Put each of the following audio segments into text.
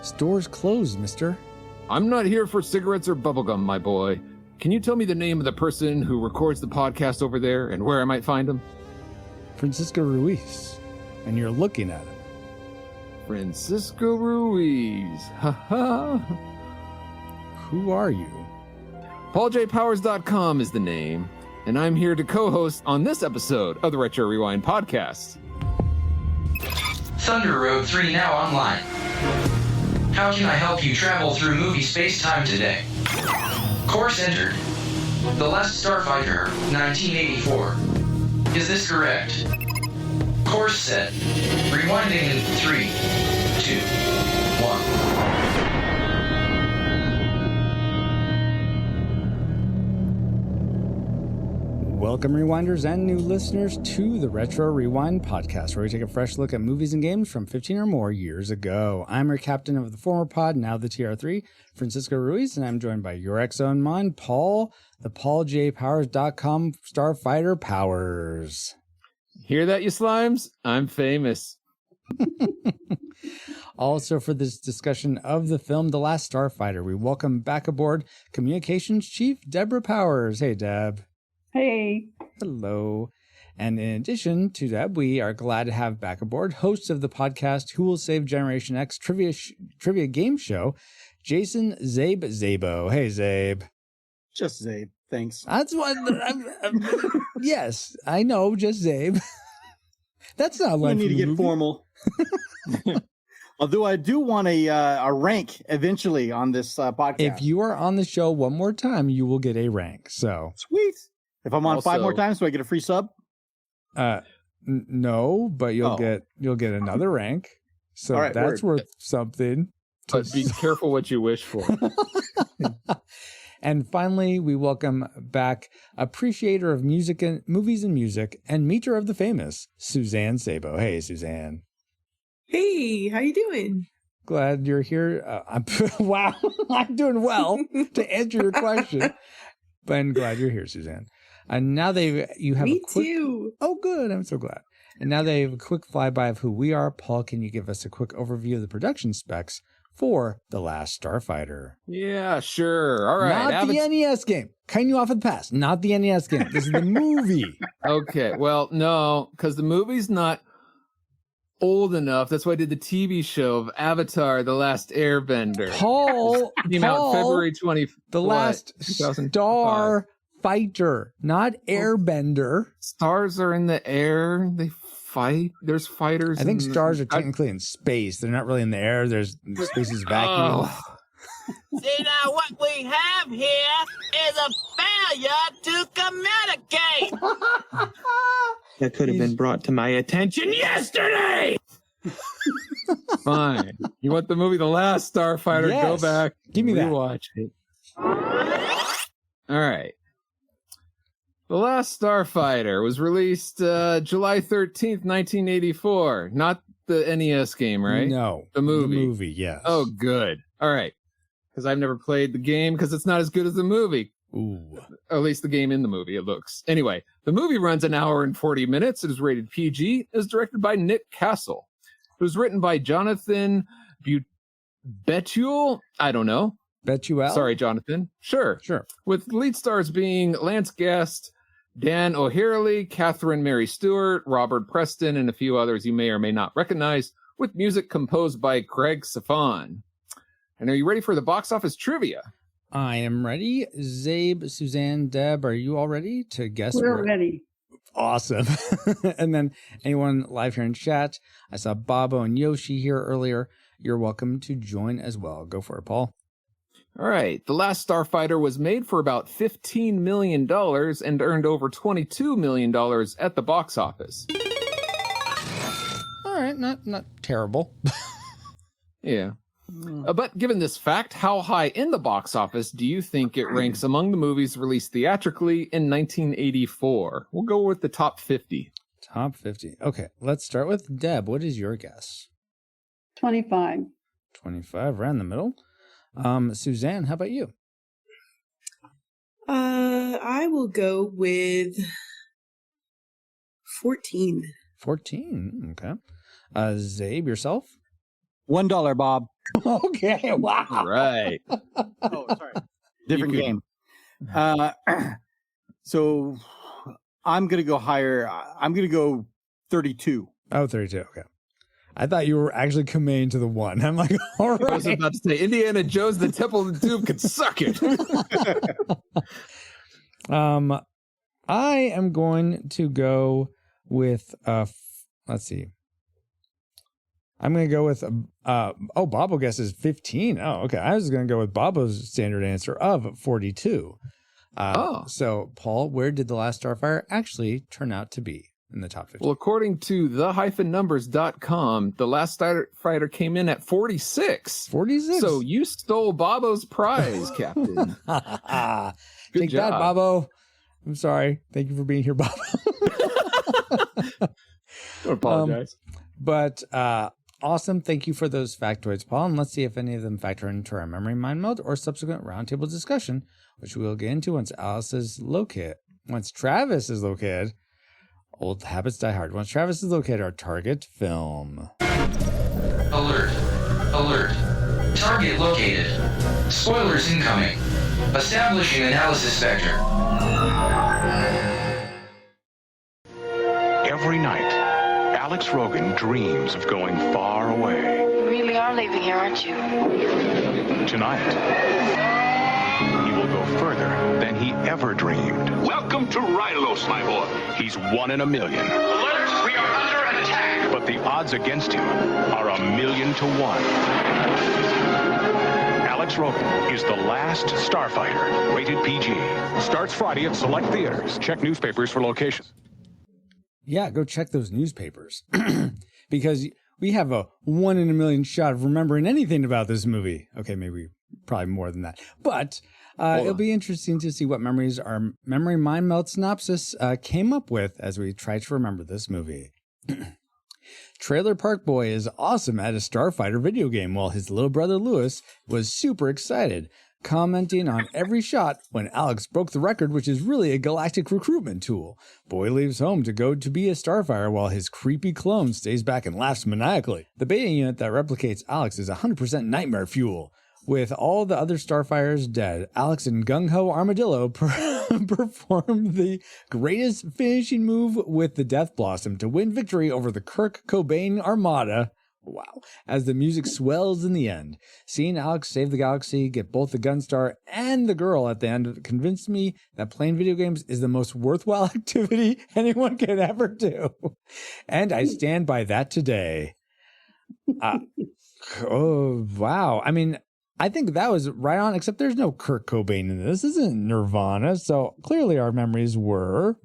Store's closed, mister. I'm not here for cigarettes or bubblegum, my boy. Can you tell me the name of the person who records the podcast over there and where I might find him? Francisco Ruiz. And you're looking at him. Francisco Ruiz. Ha ha. Who are you? PaulJPowers.com is the name, and I'm here to co-host on this episode of the Retro Rewind podcast. Thunder Road 3 now online. How can I help you travel through movie space-time today? Course entered. The Last Starfighter, 1984. Is this correct? Course set. Rewinding in 3, 2, 1. Welcome, Rewinders and new listeners, to the Retro Rewind podcast, where we take a fresh look at movies and games from 15 or more years ago. I'm your captain of the former pod, now the TR3, Francisco Ruiz, and I'm joined by your ex-own mind, Paul, the PaulJPowers.com Starfighter Powers. Hear that, you slimes? I'm famous. Also, for this discussion of the film The Last Starfighter, we welcome back aboard Communications Chief Deborah Powers. Hey, Deb. Hey. Hello. And in addition to Deb, we are glad to have back aboard hosts of the podcast Who Will Save Generation X trivia game show, Jason Zabe Zabo. Hey, Zabe. Just Zabe. Thanks. That's what. Yes, I know. Just Zabe. That's not like I need to get formal. Although I do want a rank eventually on this podcast. If you are on the show one more time, you will get a rank. So sweet. If I'm on 5 more times, do I get a free sub? No, but you'll get another rank. So right, that's worth something. But be careful what you wish for. And finally, we welcome back appreciator of music and movies and music and meter of the famous, Suzanne Sabo. Hey, Suzanne. Hey, how you doing? Glad you're here. Wow, I'm doing well to answer your question. But I'm glad you're here, Suzanne. And now you have Me a quick... too. Oh, good. I'm so glad. And now they have a quick flyby of who we are. Paul, can you give us a quick overview of the production specs for The Last Starfighter? Yeah, sure. All right. Not the NES game. Cutting you off at the past. Not the NES game. This is the movie. Okay. Well, no, because the movie's not old enough. That's why I did the TV show of Avatar: The Last Airbender. Paul came out February 20. The Last Starfighter, not Airbender. Stars are in the air. They fight. There's fighters. I think stars are technically in space. They're not really in the air. There's space is vacuum. Oh. See, now what we have here is a failure to communicate. That could have been brought to my attention yesterday. Fine. You want the movie The Last Starfighter? Yes. Go back. Give me that. Watch it. All right. The Last Starfighter was released July 13th, 1984. Not the NES game, right? No. The movie. The movie, yes. Oh, good. All right. Because I've never played the game because it's not as good as the movie. Ooh. Or at least the game in the movie, it looks. Anyway, the movie runs an hour and 40 minutes. It is rated PG. It is directed by Nick Castle. It was written by Jonathan Betuel. I don't know. Betuel? Sorry, Jonathan. Sure. With lead stars being Lance Guest, Dan O'Harley, Catherine Mary Stewart, Robert Preston, and a few others you may or may not recognize, with music composed by Craig Safan. And are you ready for the box office trivia? I am ready. Zabe, Suzanne, Deb, are you all ready to guess? We're ready. Awesome. And then anyone live here in chat, I saw Bobo and Yoshi here earlier. You're welcome to join as well. Go for it, Paul. All right. The Last Starfighter was made for about $15 million and earned over $22 million at the box office. All right. Not terrible. Yeah. But given this fact, how high in the box office do you think it ranks among the movies released theatrically in 1984? We'll go with the top 50. Top 50. Okay. Let's start with Deb. What is your guess? 25. 25, right in the middle. Suzanne, how about you? I will go with 14. 14. Okay. Zabe, yourself? $1, Bob. Okay, wow. All right. Oh, sorry. Different game. So I'm going to go higher. I'm going to go 32. Oh, 32. Okay. I thought you were actually committing to the 1. I'm like, all right. I was about to say, Indiana Jones, the Temple of Doom could suck it. I am going to go with, let's see. I'm going to go with, Bobo guesses 15. Oh, okay. I was going to go with Bobo's standard answer of 42. So, Paul, where did The Last Starfighter actually turn out to be in the top 50? Well, according to the-numbers.com, The Last Starfighter came in at 46. 46? So you stole Bobo's prize, Captain. Good Take job. that, Bobo. I'm sorry. Thank you for being here, Bobo. I apologize. But awesome. Thank you for those factoids, Paul. And let's see if any of them factor into our memory mind meld or subsequent roundtable discussion, which we will get into once Travis is located. Old habits die hard. Once Travis is located, our target film. Alert. Alert. Target located. Spoilers incoming. Establishing analysis vector. Every night, Alex Rogan dreams of going far away. You really are leaving here, aren't you? Tonight, he will go further than he ever dreamed. Welcome to Rylos, my boy. He's 1 in a million. Alert, we are under attack. But the odds against him are 1,000,000 to 1. Alex Rogan is The Last Starfighter, rated PG. Starts Friday at select theaters. Check newspapers for locations. Yeah, go check those newspapers. Because we have a 1 in a million shot of remembering anything about this movie. Okay, maybe probably more than that. But it'll be interesting to see what memories our memory mind melt synopsis came up with as we try to remember this movie. Trailer Park Boy is awesome at a Starfighter video game, while his little brother Lewis was super excited, commenting on every shot when Alex broke the record, which is really a galactic recruitment tool. Boy leaves home to go to be a Starfighter while his creepy clone stays back and laughs maniacally. The beta unit that replicates Alex is 100% nightmare fuel. With all the other Starfighters dead, Alex and Gung Ho Armadillo perform the greatest finishing move with the Death Blossom to win victory over the Kirk Cobain Armada. Wow. As the music swells in the end. Seeing Alex save the galaxy, get both the Gunstar and the girl at the end convinced me that playing video games is the most worthwhile activity anyone can ever do. And I stand by that today. Oh, wow. I mean, I think that was right on, except there's no Kurt Cobain in this. This isn't Nirvana, so clearly our memories were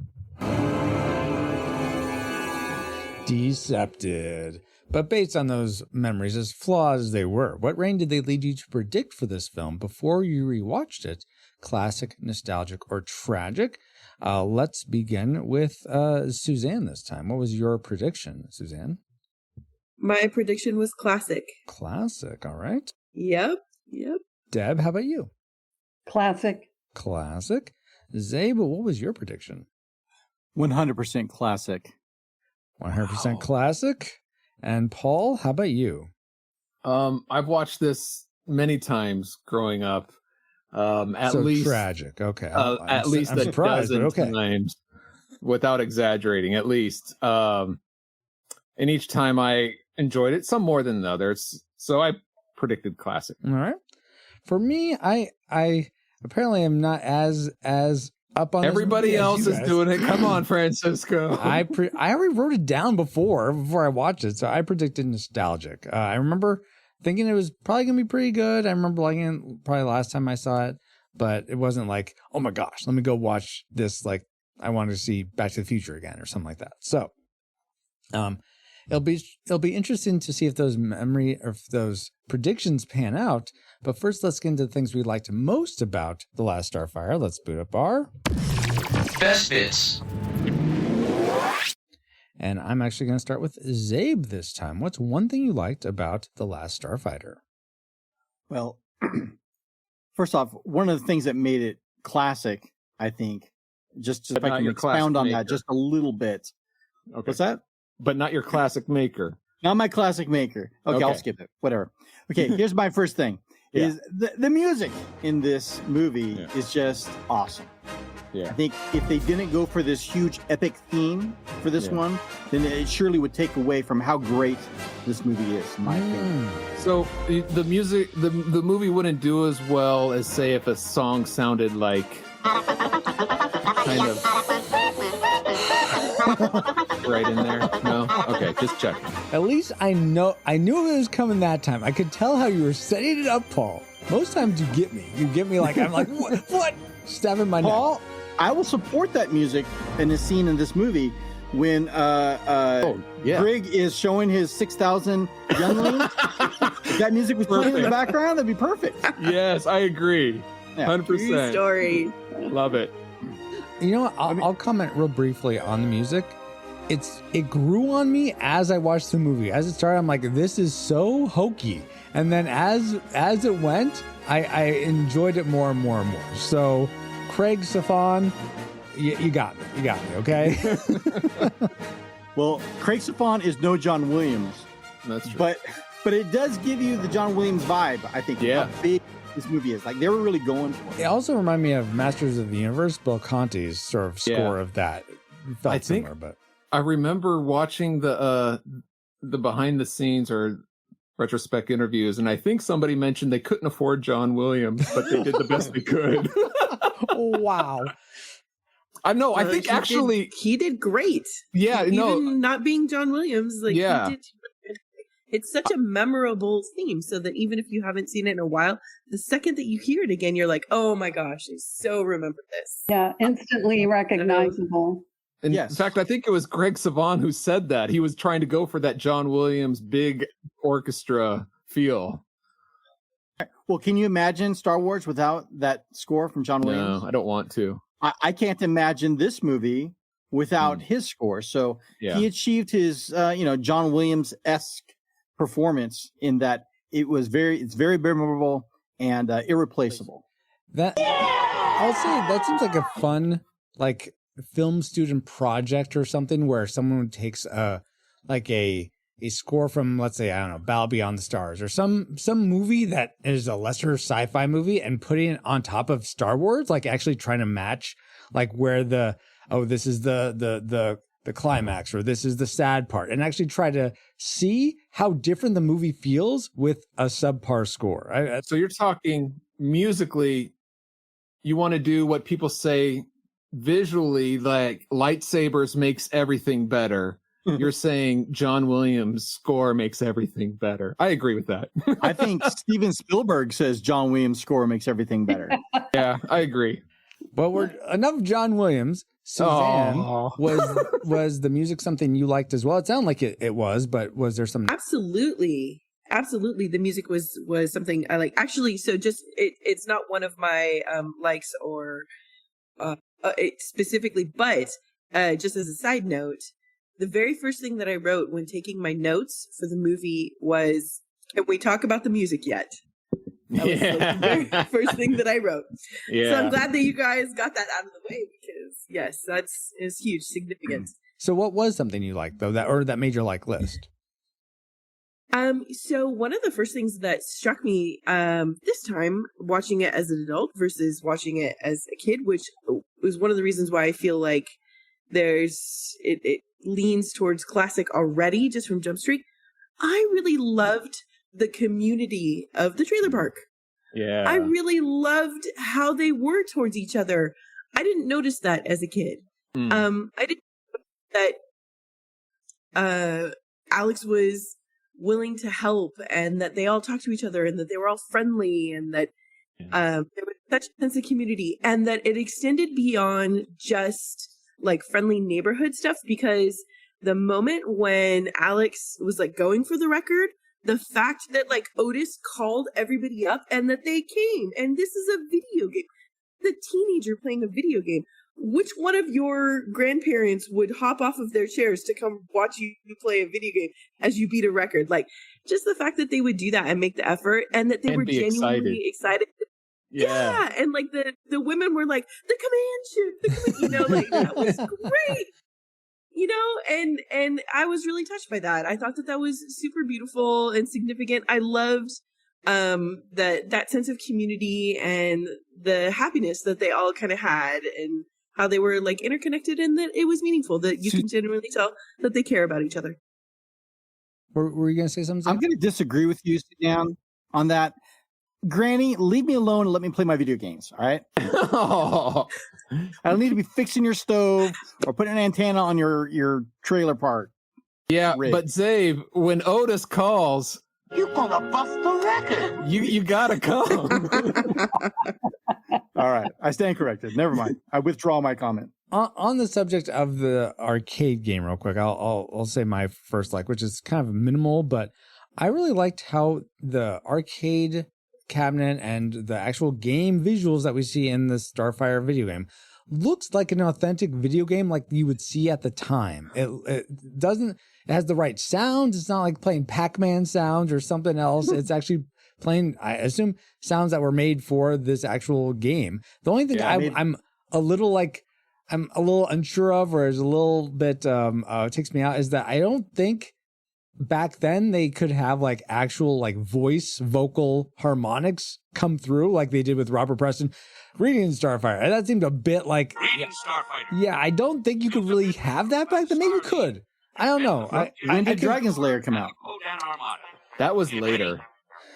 decepted. But based on those memories, as flawed as they were, what range did they lead you to predict for this film before you rewatched it? Classic, nostalgic, or tragic? Let's begin with Suzanne this time. What was your prediction, Suzanne? My prediction was classic. Classic, all right. Yep. Deb, how about you? Classic. Classic. Zabe, what was your prediction? 100% classic. 100% classic. And Paul, how about you? I've watched this many times growing up. At least tragic. Okay. At least a dozen times, without exaggerating. At least, and each time I enjoyed it, some more than the others. So I predicted classic. All right. For me, I apparently am not as up on everybody else is doing it. Come on, Francisco. I already wrote it down before I watched it, so I predicted nostalgic. I remember thinking it was probably gonna be pretty good. I remember liking it probably last time I saw it, but it wasn't like, oh my gosh, let me go watch this. Like I wanted to see Back to the Future again or something like that. So, it'll be interesting to see if those predictions pan out. But first, let's get into the things we liked most about The Last Starfighter. Let's boot up our best bits. And I'm actually going to start with Zabe this time. What's one thing you liked about The Last Starfighter? Well, first off, one of the things that made it classic, I think, just if I can expound on that just a little bit. Okay. What's that? But not your classic maker. Not my classic maker. Okay, I'll skip it. Whatever. Okay, here's my first thing. Is the music in this movie is just awesome. Yeah. I think if they didn't go for this huge epic theme for this one, then it surely would take away from how great this movie is, in my opinion. So the music, the movie wouldn't do as well as, say, if a song sounded like kind of right in there. No? Okay, just checking. At least I knew it was coming that time. I could tell how you were setting it up, Paul. Most times you get me. You get me like, I'm like, what? Stabbing my Paul, neck. I will support that music in the scene in this movie when Greg is showing his 6,000 younglings. If that music was playing in the background, that'd be perfect. Yes, I agree. 100%. True story. Love it. You know what? I'll comment real briefly on the music. It grew on me as I watched the movie. As it started, I'm like, this is so hokey. And then as it went, I enjoyed it more and more and more. So, Craig Safan, you got me. You got me, okay? Well, Craig Safan is no John Williams. That's true. But it does give you the John Williams vibe, I think. Yeah. How big this movie is. Like, they were really going for it. It also reminded me of Masters of the Universe, Bill Conti's sort of score of that. I think I remember watching the behind the scenes or retrospect interviews, and I think somebody mentioned they couldn't afford John Williams, but they did the best they could. Wow. I know. I think he did great. Yeah, even not being John Williams, like he did. It's such a memorable theme, so that even if you haven't seen it in a while, the second that you hear it again, you're like, "Oh my gosh, I so remember this." Yeah, instantly recognizable. And in fact, I think it was Greg Savan who said that. He was trying to go for that John Williams big orchestra feel. Well, can you imagine Star Wars without that score from John Williams? No, I don't want to. I can't imagine this movie without his score. So he achieved his, John Williams-esque performance in that it's very memorable and irreplaceable. I'll say that seems like a fun, like, film student project or something where someone takes a score from, let's say, I don't know, Battle Beyond the Stars or some movie that is a lesser sci-fi movie and putting it on top of Star Wars, like actually trying to match like where this is the climax or this is the sad part, and actually try to see how different the movie feels with a subpar score. So you're talking musically, you want to do what people say visually, like lightsabers makes everything better. You're saying John Williams' score makes everything better. I agree with that. I think Steven Spielberg says John Williams' score makes everything better. Yeah, I agree. But we're enough John Williams. Suzanne, was the music something you liked as well? It sounded like it was, but was there some? Absolutely. The music was something I like. Actually, so just it's not one of my likes or specifically, but just as a side note, the very first thing that I wrote when taking my notes for the movie was, "Can we talk about the music yet?" That was like the very first thing that I wrote. Yeah. So I'm glad that you guys got that out of the way, because yes, is huge, significant. So what was something you liked though, that made your like list? So one of the first things that struck me this time watching it as an adult versus watching it as a kid, which was one of the reasons why I feel like it leans towards classic already just from Jump Street. I really loved the community of the trailer park. Yeah. I really loved how they were towards each other. I didn't notice that as a kid. I didn't know that Alex was willing to help, and that they all talked to each other, and that they were all friendly, and that there was such a sense of community, and that it extended beyond just like friendly neighborhood stuff, because the moment when Alex was like going for the record, the fact that like Otis called everybody up and that they came, and this is a video game, the teenager playing a video game. Which one of your grandparents would hop off of their chairs to come watch you play a video game as you beat a record? Like, just the fact that they would do that and make the effort, and that they were genuinely excited. Yeah. And like the women were like, the command ship, like, that was great. you know, and I was really touched by that. I thought that was super beautiful and significant. I loved that sense of community and the happiness that they all kind of had, and how they were like interconnected, and that it was meaningful, that you can genuinely tell that they care about each other. Were you going to say something? I'm going to disagree with you, sit down on that. Granny, leave me alone and let me play my video games. All right. Oh. I don't need to be fixing your stove or putting an antenna on your trailer park. Yeah, but Zabe, when Otis calls, you're gonna bust the record. You gotta come. All right, I stand corrected. Never mind. I withdraw my comment. On the subject of the arcade game, real quick, I'll say my first like, which is kind of minimal, but I really liked how the arcade cabinet and the actual game visuals that we see in the Starfire video game looks like an authentic video game like you would see at the time. It has the right sounds. It's not like playing Pac-Man sounds or something else. It's actually playing, I assume, sounds that were made for this actual game. The only thing I'm a little unsure of, or is a little bit takes me out, is that I don't think back then they could have like actual like vocal harmonics come through like they did with Robert Preston reading Starfighter. That seemed a bit like Starfighter. Yeah, I don't think you could really have that back then. Maybe you could. I don't know. When did Dragon's Lair come out? That was later.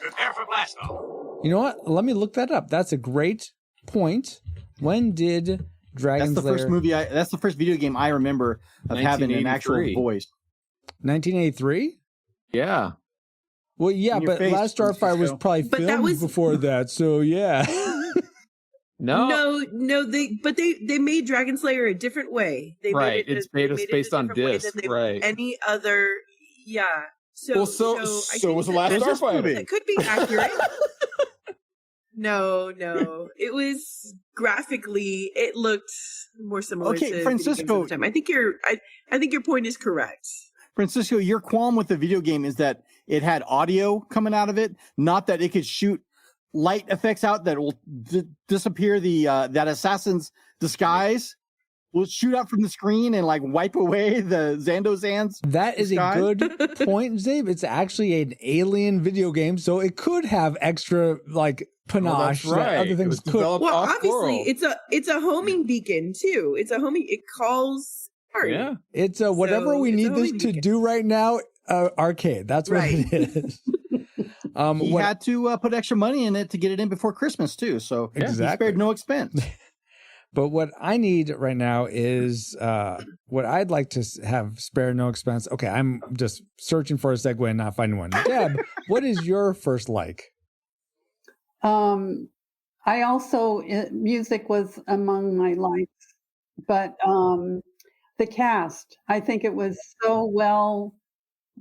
Prepare for blast off. You know what? Let me look that up. That's a great point. When did Dragon's Lair? That's the first video game I remember of having an actual voice. 1983? Yeah. Well, yeah, but Last Starfighter was probably filmed before that, so yeah. No, they made Dragon Slayer a different way. They made it, it's based on disc, right? Any other, yeah. So was the Last Starfighter. It could be accurate. No, it was graphically. It looked more similar. Okay, to Francisco. I think your point is correct. Francisco, your qualm with the video game is that it had audio coming out of it, not that it could shoot light effects out that will disappear that assassin's disguise. Will shoot out from the screen and like wipe away the Xandozan's. That is a good point, Zabe. It's actually an alien video game, so it could have extra like panache that other things could. Well, obviously, it's a homing beacon too. It's a homing. It calls. Yeah, it's whatever we need this to do right now. Arcade. That's what it is. He had to put extra money in it to get it in before Christmas too. So he spared no expense. But what I need right now is what I'd like to have spare no expense. Okay, I'm just searching for a segue and not finding one. Deb, what is your first like? I also, music was among my likes, but the cast, I think it was so well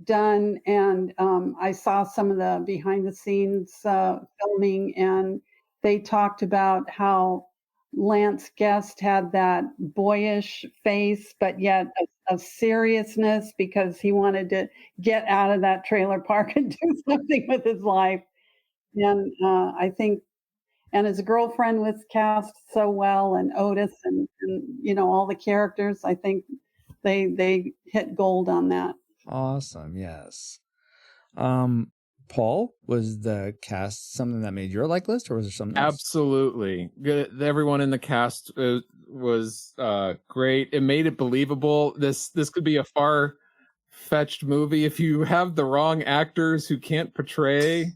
done. And I saw some of the behind the scenes filming, and they talked about how Lance Guest had that boyish face, but yet a seriousness because he wanted to get out of that trailer park and do something with his life. And I think, and his girlfriend was cast so well, and Otis and all the characters. I think they hit gold on that. Awesome. Yes. Paul, was the cast something that made your like list, or was there something else? Absolutely. Everyone in the cast was great. It made it believable. This could be a far-fetched movie if you have the wrong actors who can't portray.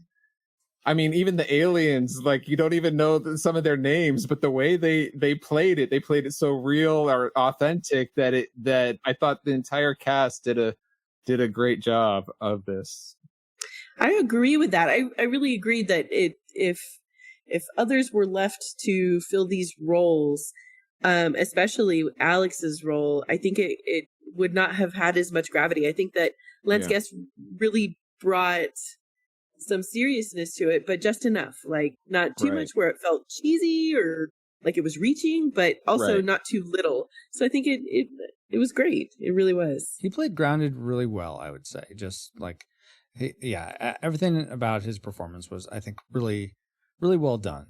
I mean, even the aliens, like, you don't even know some of their names, but the way they played it so real or authentic that I thought the entire cast did a great job of this. I agree with that. I really agree that if others were left to fill these roles, especially Alex's role, I think it would not have had as much gravity. I think that Lance Guest really brought some seriousness to it, but just enough, like not too much where it felt cheesy or like it was reaching, but also not too little. So I think it was great. It really was. He played grounded really well, I would say. Just like, everything about his performance was, I think, really, really well done.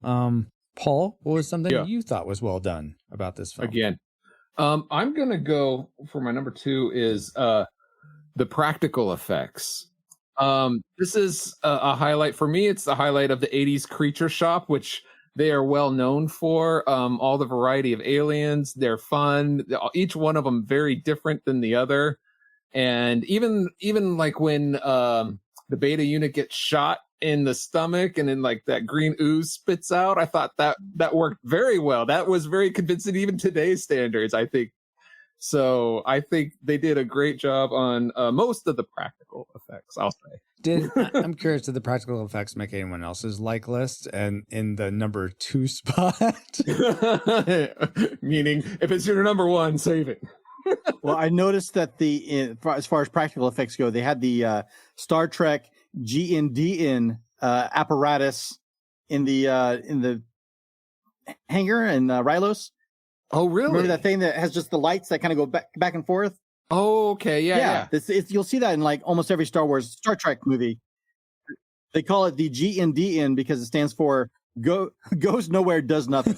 Paul, what was something you thought was well done about this film? Again, I'm gonna go for my number 2 is the practical effects. This is a highlight for me. It's the highlight of the 80s Creature Shop, which they are well known for. All the variety of aliens, they're fun. Each one of them very different than the other. And even like when the beta unit gets shot in the stomach and then like that green ooze spits out, I thought that worked very well. That was very convincing, even today's standards, I think. So I think they did a great job on most of the practical effects, I'll say. I'm curious, did the practical effects make anyone else's like list and in the number 2 spot? Meaning, if it's your number 1, save it. Well, I noticed that as far as practical effects go, they had the Star Trek GNDN apparatus in the hangar in Rylos. Oh, really? Remember that thing that has just the lights that kind of go back and forth? Oh, okay. Yeah. You'll see that in like almost every Star Trek movie. They call it the GNDN because it stands for goes nowhere, does nothing.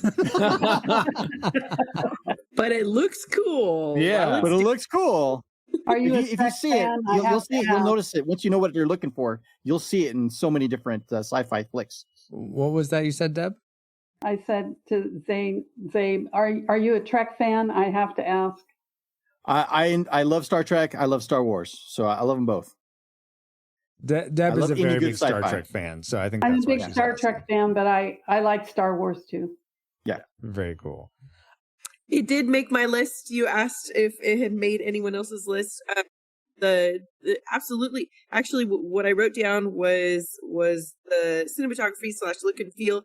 But it looks cool. Yeah, but it looks cool. Are you if you see it, you'll see it. You'll notice it. Once you know what you're looking for, you'll see it in so many different sci-fi flicks. What was that you said, Deb? I said to Zabe, are you a Trek fan? I have to ask. I love Star Trek. I love Star Wars. So I love them both. Deb is a very big Star Trek fan, so I think I'm that's a big Star Trek fan, but I like Star Wars too. Yeah, very cool. It did make my list. You asked if it had made anyone else's list. Absolutely. Actually, what I wrote down was the cinematography / look and feel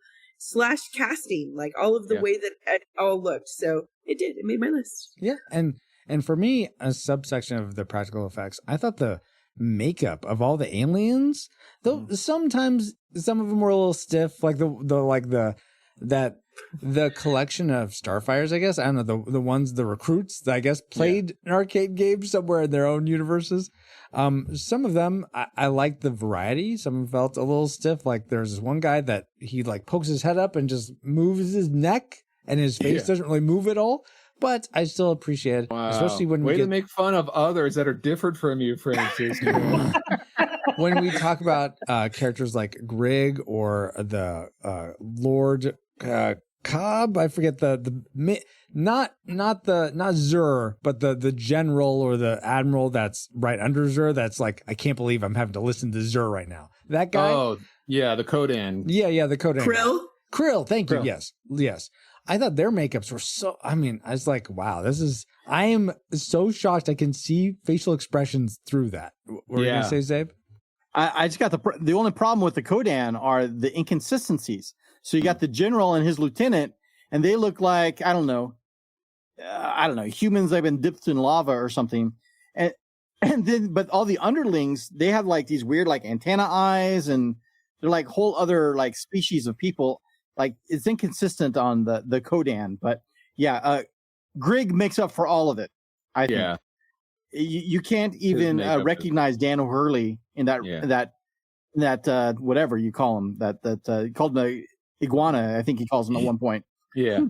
/ casting, like all of the way that it all looked. So it did. It made my list. Yeah, and for me, a subsection of the practical effects, I thought the makeup of all the aliens, though sometimes some of them were a little stiff, like the collection of Starfighters, I guess. I don't know, the recruits that I guess played an arcade game somewhere in their own universes. Some of them, I liked the variety. Some of them felt a little stiff. Like there's this one guy that he like pokes his head up and just moves his neck and his face doesn't really move at all. But I still appreciate it, especially when to make fun of others that are different from you, Francis. When we talk about characters like Grig or the Lord Cobb, I forget not Zur, but the general or the admiral that's right under Zur. That's like, I can't believe I'm having to listen to Zur right now. That guy. Oh yeah, the Kodan. Yeah, the Kodan. Krill. Thank you. Yes. I thought their makeups were so, I was like, wow, I am so shocked I can see facial expressions through that. What were you going to say, Zabe? I just got the only problem with the Kodan are the inconsistencies. So you got the general and his lieutenant, and they look like, I don't know, humans that have been dipped in lava or something. And then, but all the underlings, they have like these weird like antenna eyes, and they're like whole other like species of people. Like it's inconsistent on the Kodan, but Grig makes up for all of it. I think you can't even recognize Dan O'Hurley in that whatever you call him, that called him the iguana. I think he calls him at one point. Yeah.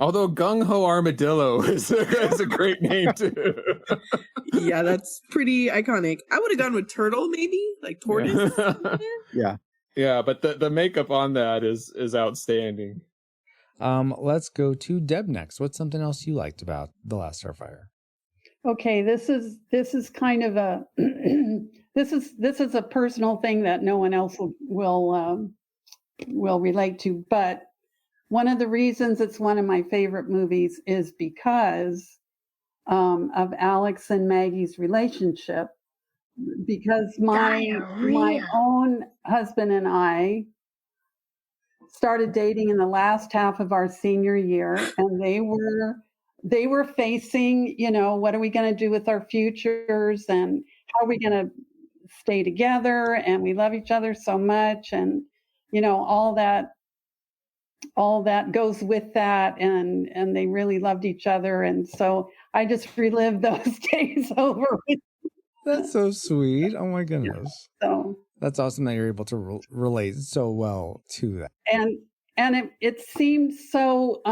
Although Gung Ho Armadillo is a great name too. Yeah, that's pretty iconic. I would have gone with turtle, maybe like tortoise. Yeah, but the makeup on that is outstanding. Let's go to Deb next. What's something else you liked about The Last Starfighter? Okay, this is kind of a this is a personal thing that no one else will relate to. But one of the reasons it's one of my favorite movies is because of Alex and Maggie's relationship. Because my own husband and I started dating in the last half of our senior year, and they were facing, what are we going to do with our futures, and how are we going to stay together, and we love each other so much, and all that goes with that, and they really loved each other, and so I just relived those days over with. That's so sweet. Oh my goodness. So that's awesome that you're able to relate so well to that. it seemed so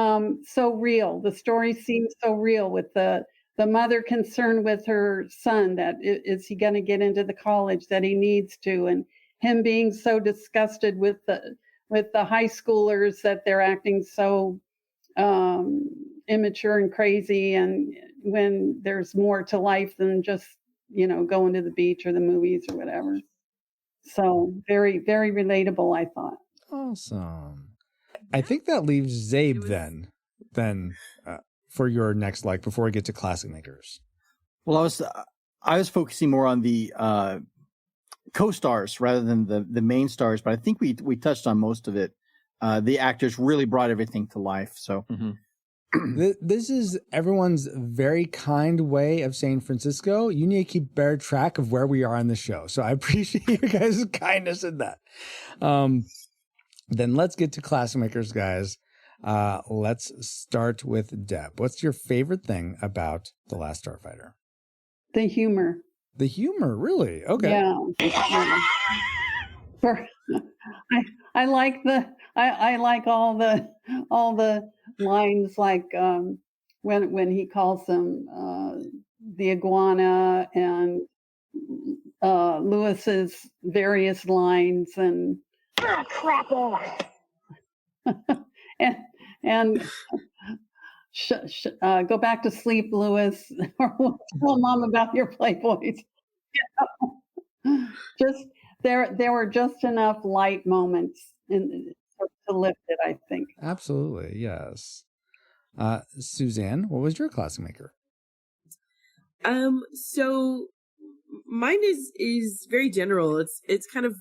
so real. The story seemed so real, with the mother concerned with her son, that is he going to get into the college that he needs to, and him being so disgusted with the high schoolers that they're acting so immature and crazy, and when there's more to life than just going to the beach or the movies or whatever. So very, very relatable, I thought. Awesome. I think that leaves Zabe then for your next like before we get to classic makers. Well, I was focusing more on the co-stars rather than the main stars, but I think we touched on most of it. The actors really brought everything to life. So this is everyone's very kind way of saying, Francisco, you need to keep better track of where we are on the show. So I appreciate you guys' kindness in that. Then let's get to classic makers, guys. Let's start with Deb. What's your favorite thing about The Last Starfighter? The humor. The humor, really? Okay. Yeah. I like I like all the lines, like when he calls them the iguana, and Lewis's various lines, and crap and go back to sleep, Lewis, or tell Mom about your Playboys. Just there were just enough light moments to lift it, I think. Absolutely, yes. Suzanne, what was your classic maker? So mine is very general. It's kind of,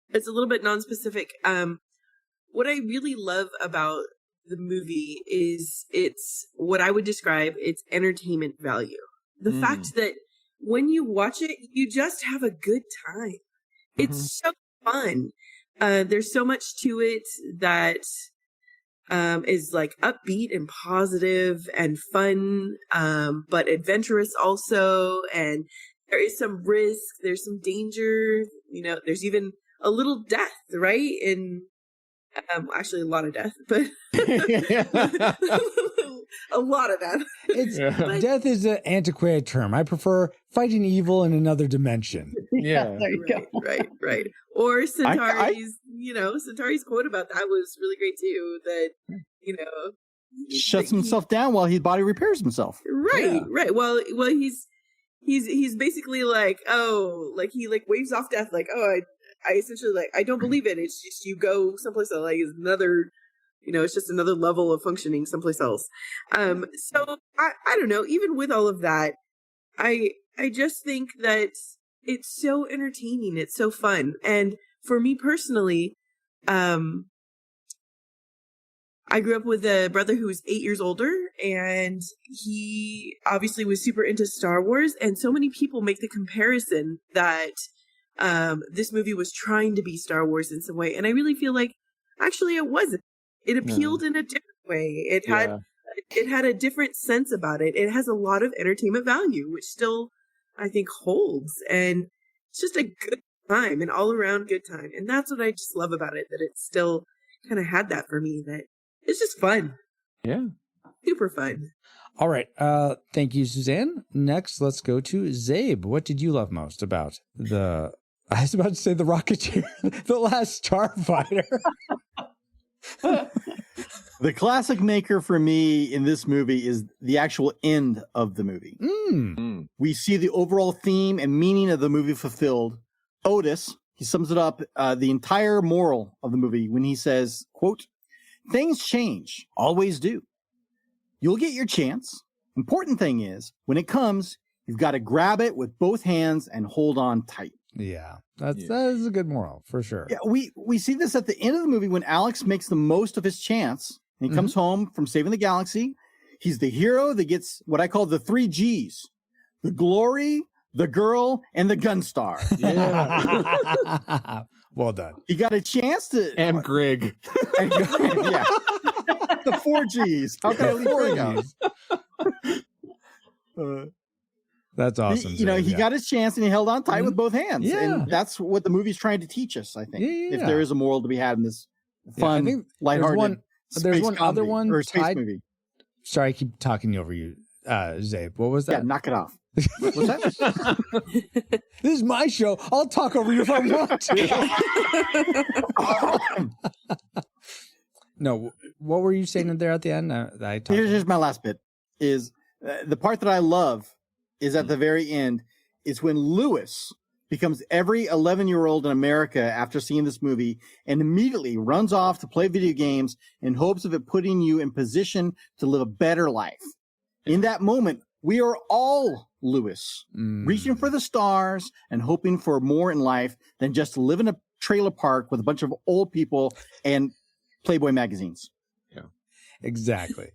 it's a little bit non-specific. What I really love about the movie is it's what I would describe its entertainment value. The fact that when you watch it, you just have a good time. It's so fun. There's so much to it that is like upbeat and positive and fun, but adventurous also. And there is some risk, there's some danger, there's even a little death, right? And actually a lot of death, but a lot of death. Death is an antiquated term. I prefer fighting evil in another dimension. Yeah, there you go. Right. Or Centauri's, Centauri's quote about that was really great too. That shuts himself down while his body repairs himself. Right. Well, he's basically like, he like waves off death, like, I essentially I don't believe it. It's just you go someplace else, like it's another, it's just another level of functioning someplace else. So I don't know. Even with all of that, I just think that it's so entertaining. It's so fun. And for me personally, I grew up with a brother who was 8 years older, and he obviously was super into Star Wars. And so many people make the comparison that this movie was trying to be Star Wars in some way. And I really feel like actually it wasn't. It appealed in a different way. It had a different sense about it. It has a lot of entertainment value, which still I think holds. And it's just a good time, an all around good time. And that's what I just love about it, that it still kind of had that for me, that it's just fun. Yeah. Super fun. All right. Thank you, Suzanne. Next, let's go to Zabe. What did you love most about I was about to say the Rocketeer, The Last Starfighter. The classic maker for me in this movie is the actual end of the movie. We see the overall theme and meaning of the movie fulfilled. Otis, he sums it up, the entire moral of the movie when he says, quote, "Things change, always do. You'll get your chance. Important thing is, when it comes, you've got to grab it with both hands and hold on tight." Yeah, that is a good moral for sure. Yeah, we see this at the end of the movie when Alex makes the most of his chance and he comes home from saving the galaxy. He's the hero that gets what I call the 3 G's: the glory, the girl, and the Gunstar. Yeah. Well done. He got a chance to and Greg. Yeah. The 4 G's. How can I leave Greg out? That's awesome. He got his chance and he held on tight with both hands. Yeah. And that's what the movie's trying to teach us, I think. If there is a moral to be had in fun, lighthearted. There's one other one or space tied. movie. Sorry, I keep talking over you, Zabe. What was that? Yeah, knock it off. What's that? This is my show. I'll talk over you if I want to. No, what were you saying there at the end? Here's my last bit. Is the part that I love is at the very end. Is when Lewis becomes every 11-year-old in America after seeing this movie and immediately runs off to play video games in hopes of it putting you in position to live a better life. In that moment, we are all Lewis, reaching for the stars and hoping for more in life than just to live in a trailer park with a bunch of old people and Playboy magazines. Yeah, exactly.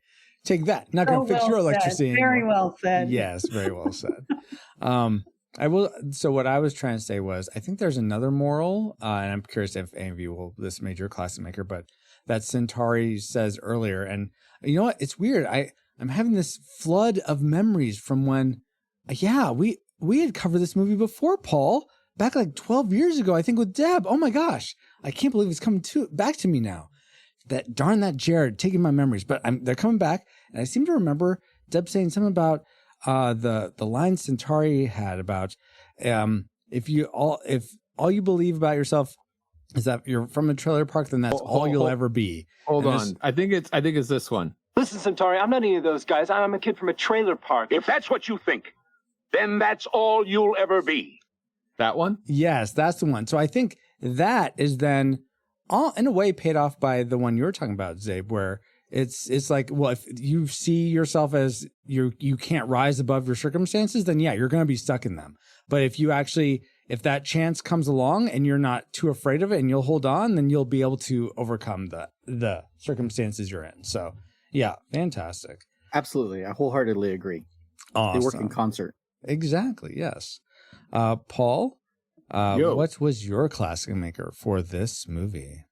Take that. Not going to fix your electricity anymore. Very well said. Yes, very well said. I will. So what I was trying to say was, I think there's another moral, and I'm curious if any of you will listen to your classic maker, but that Centauri says earlier, and you know what? It's weird. I'm having this flood of memories from when, we had covered this movie before, Paul, back like 12 years ago, I think, with Deb. Oh my gosh, I can't believe it's coming back to me now. That Jared taking my memories, but they're coming back, and I seem to remember Deb saying something about the line Centauri had about if all you believe about yourself is that you're from a trailer park, then that's all you'll ever be. Hold on, I think it's this one. Listen, Centauri, I'm not any of those guys. I'm a kid from a trailer park. If that's what you think, then that's all you'll ever be. That one? Yes, that's the one. So I think that is then all in a way paid off by the one you were talking about, Zabe, where it's like, well, if you see yourself as you can't rise above your circumstances, then yeah, you're going to be stuck in them. But if that chance comes along and you're not too afraid of it and you'll hold on, then you'll be able to overcome the circumstances you're in. So yeah, fantastic. Absolutely. I wholeheartedly agree. Awesome. They work in concert. Exactly. Yes. Paul, what was your classic maker for this movie?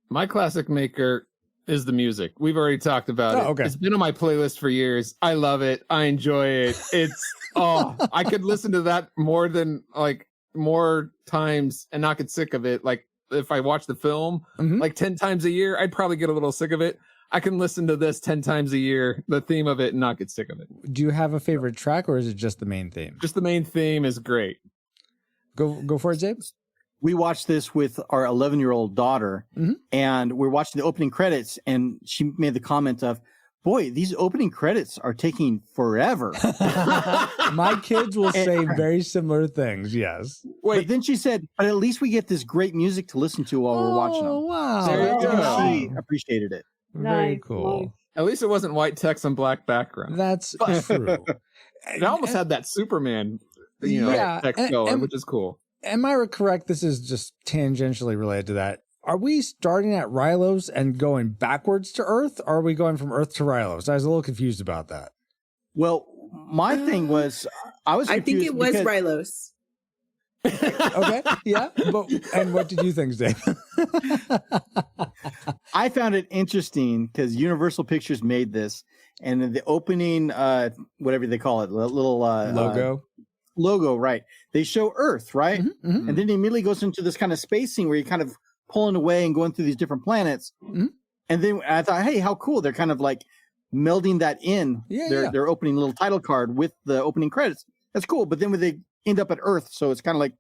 My classic maker is the music. We've already talked about it. Okay. It's been on my playlist for years. I love it. I enjoy it. It's I could listen to that more times and not get sick of it. Like if I watch the film like 10 times a year, I'd probably get a little sick of it. I can listen to this 10 times a year, the theme of it, and not get sick of it. Do you have a favorite track, or is it just the main theme? Just the main theme is great. Go for it, James. We watched this with our 11-year-old daughter, and we're watching the opening credits, and she made the comment of, boy, these opening credits are taking forever. My kids will say very similar things, yes. Wait. But then she said, but at least we get this great music to listen to while we're watching them. Wow. So she appreciated it. Very cool. At least it wasn't white text on black background. That's true. It almost had that Superman, text going, which is cool. Am I correct? This is just tangentially related to that. Are we starting at Rylos and going backwards to Earth? Or are we going from Earth to Rylos? I was a little confused about that. Well, my thing was, I think it was Rylos. Okay, yeah. And what did you think, Dave? I found it interesting because Universal Pictures made this, and in the opening, whatever they call it, little logo, right? They show Earth, right? And then he immediately goes into this kind of space scene where you're kind of pulling away and going through these different planets. And then I thought, hey, how cool! They're kind of like melding that in their opening little title card with the opening credits. That's cool. But then when they end up at Earth, so it's kind of like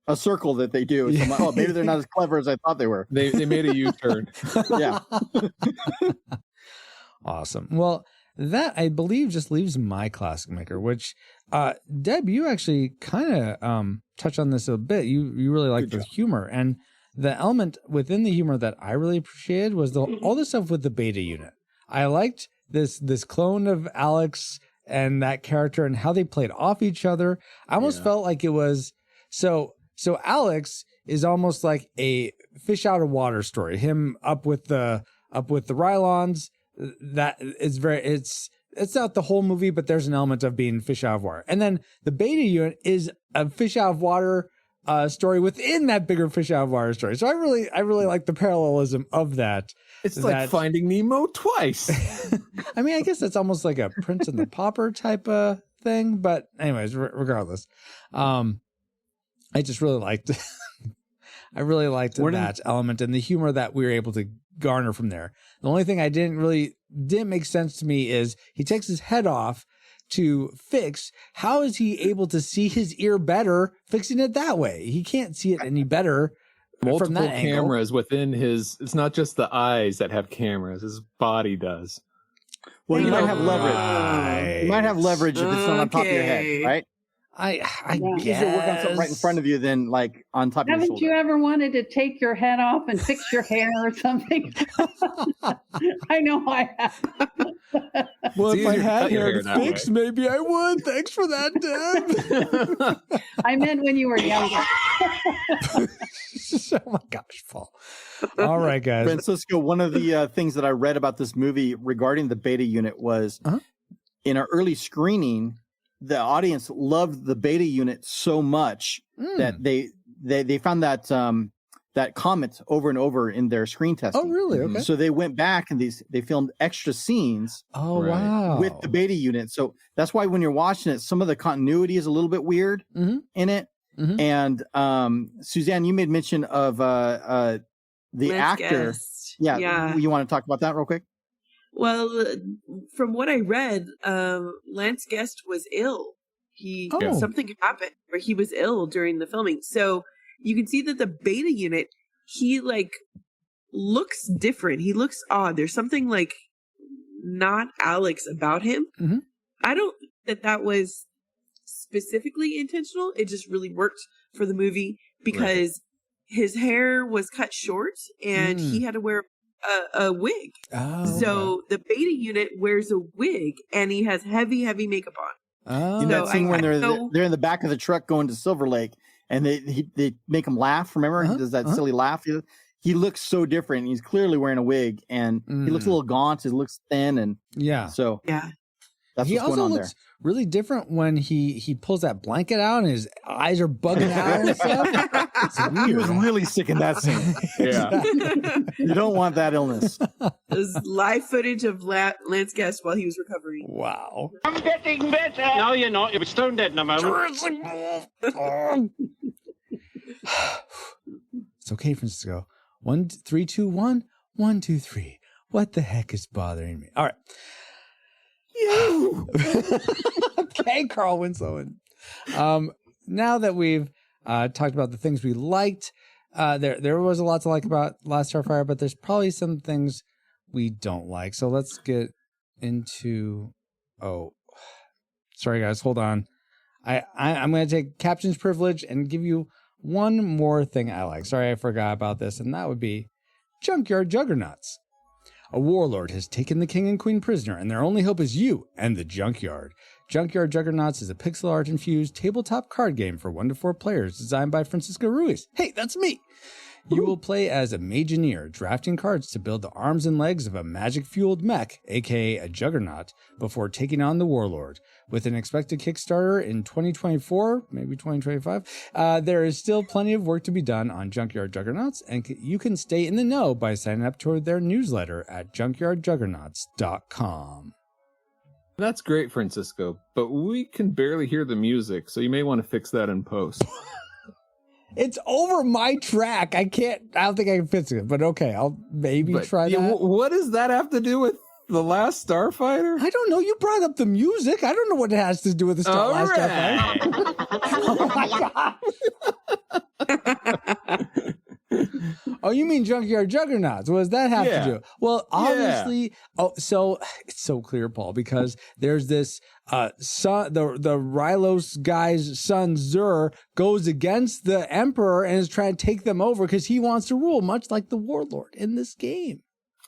a circle that they do. So I'm like, oh, maybe they're not as clever as I thought they were. They made a U-turn. Yeah. Awesome. Well, that I believe just leaves my classic maker, which Deb, you actually kind of touch on this a bit. You really like the humor, and the element within the humor that I really appreciated was all the stuff with the beta unit. I liked this clone of Alex and that character and how they played off each other. I almost felt like it was so Alex is almost like a fish out of water story. Him up with the Rylons. That is it's not the whole movie, but there's an element of being fish out of water. And then the beta unit is a fish out of water story within that bigger fish out of water story. So I really like the parallelism of that. It's like Finding Nemo twice. I mean, I guess that's almost like a Prince and the Pauper type of thing. But anyways, regardless, I just really liked I really liked that element and the humor that we were able to garner from there. The only thing didn't make sense to me is he takes his head off to fix. How is he able to see his ear better fixing it that way? He can't see it any better. Multiple from that cameras angle. within his. It's not just the eyes that have cameras. His body does. Well, you might have leverage. You might have leverage if it's not on top of your head, right? I guess. Easier to work on something right in front of you than like on top of your Haven't shoulder. you ever wanted to take your head off and fix your hair or something? I know I have. Well, It's if I easier to had cut your hair hair to that fix, way. maybe I would. Thanks for that, Deb. I meant when you were younger. Oh my gosh, Paul. All right, guys. Francisco, one of the things that I read about this movie regarding the beta unit was in our early screening, the audience loved the beta unit so much that they found that that comment over and over in their screen testing. Oh, really? Okay. So they went back and they filmed extra scenes. Oh, wow. With the beta unit. So that's why when you're watching it, some of the continuity is a little bit weird in it. And Suzanne, you made mention of the actor. Yeah. You want to talk about that real quick? Well, from what I read, Lance Guest was ill. Something happened where he was ill during the filming. So you can see that the beta unit, he like looks different. He looks odd. There's something like not Alex about him. I don't think that was specifically intentional. It just really worked for the movie because his hair was cut short and he had to wear a wig. So the beta unit wears a wig and he has heavy makeup on. In that scene when they're in the back of the truck going to Silver Lake and they make him laugh. Remember, he does that silly laugh. He looks so different. He's clearly wearing a wig and he looks a little gaunt. He looks thin and So that's he what's also going on looks there. really different when he pulls that blanket out and his eyes are bugging out and stuff. It's weird. He was really sick in that scene. You don't want that illness. There's live footage of Lance Guest while he was recovering. Wow. I'm getting better. No, you're not. You'll be stone dead in a moment. It's okay, Francisco. 1, 3, 2, 1. 1, 2, 3. What the heck is bothering me? All right. Okay, Carl Winslow. Now that we've talked about the things we liked, there was a lot to like about Last Starfighter, but there's probably some things we don't like. So let's get into. Oh, sorry guys, hold on. I'm going to take captain's privilege and give you one more thing I like. Sorry, I forgot about this, and that would be Junkyard Juggernauts. A warlord has taken the king and queen prisoner, and their only hope is you and the junkyard. Junkyard Juggernauts is a pixel art infused tabletop card game for 1 to 4 players designed by Francisco Ruiz. Hey, that's me! You will play as a Mageneer, drafting cards to build the arms and legs of a magic-fueled mech, aka a Juggernaut, before taking on the warlord. With an expected Kickstarter in 2024, maybe 2025, there is still plenty of work to be done on Junkyard Juggernauts, and you can stay in the know by signing up toward their newsletter at junkyardjuggernauts.com. That's great, Francisco, but we can barely hear the music, so you may want to fix that in post. It's over my track. I don't think I can fix it, but okay, I'll maybe try that. What does that have to do with The Last Starfighter? I don't know. You brought up the music. I don't know what it has to do with the Last Starfighter. Oh my God. Oh, you mean Junkyard Juggernauts? What does that have to do? Well, obviously, so it's so clear, Paul, because there's this son, the Rylos guy's son Zur goes against the Emperor and is trying to take them over because he wants to rule, much like the warlord in this game.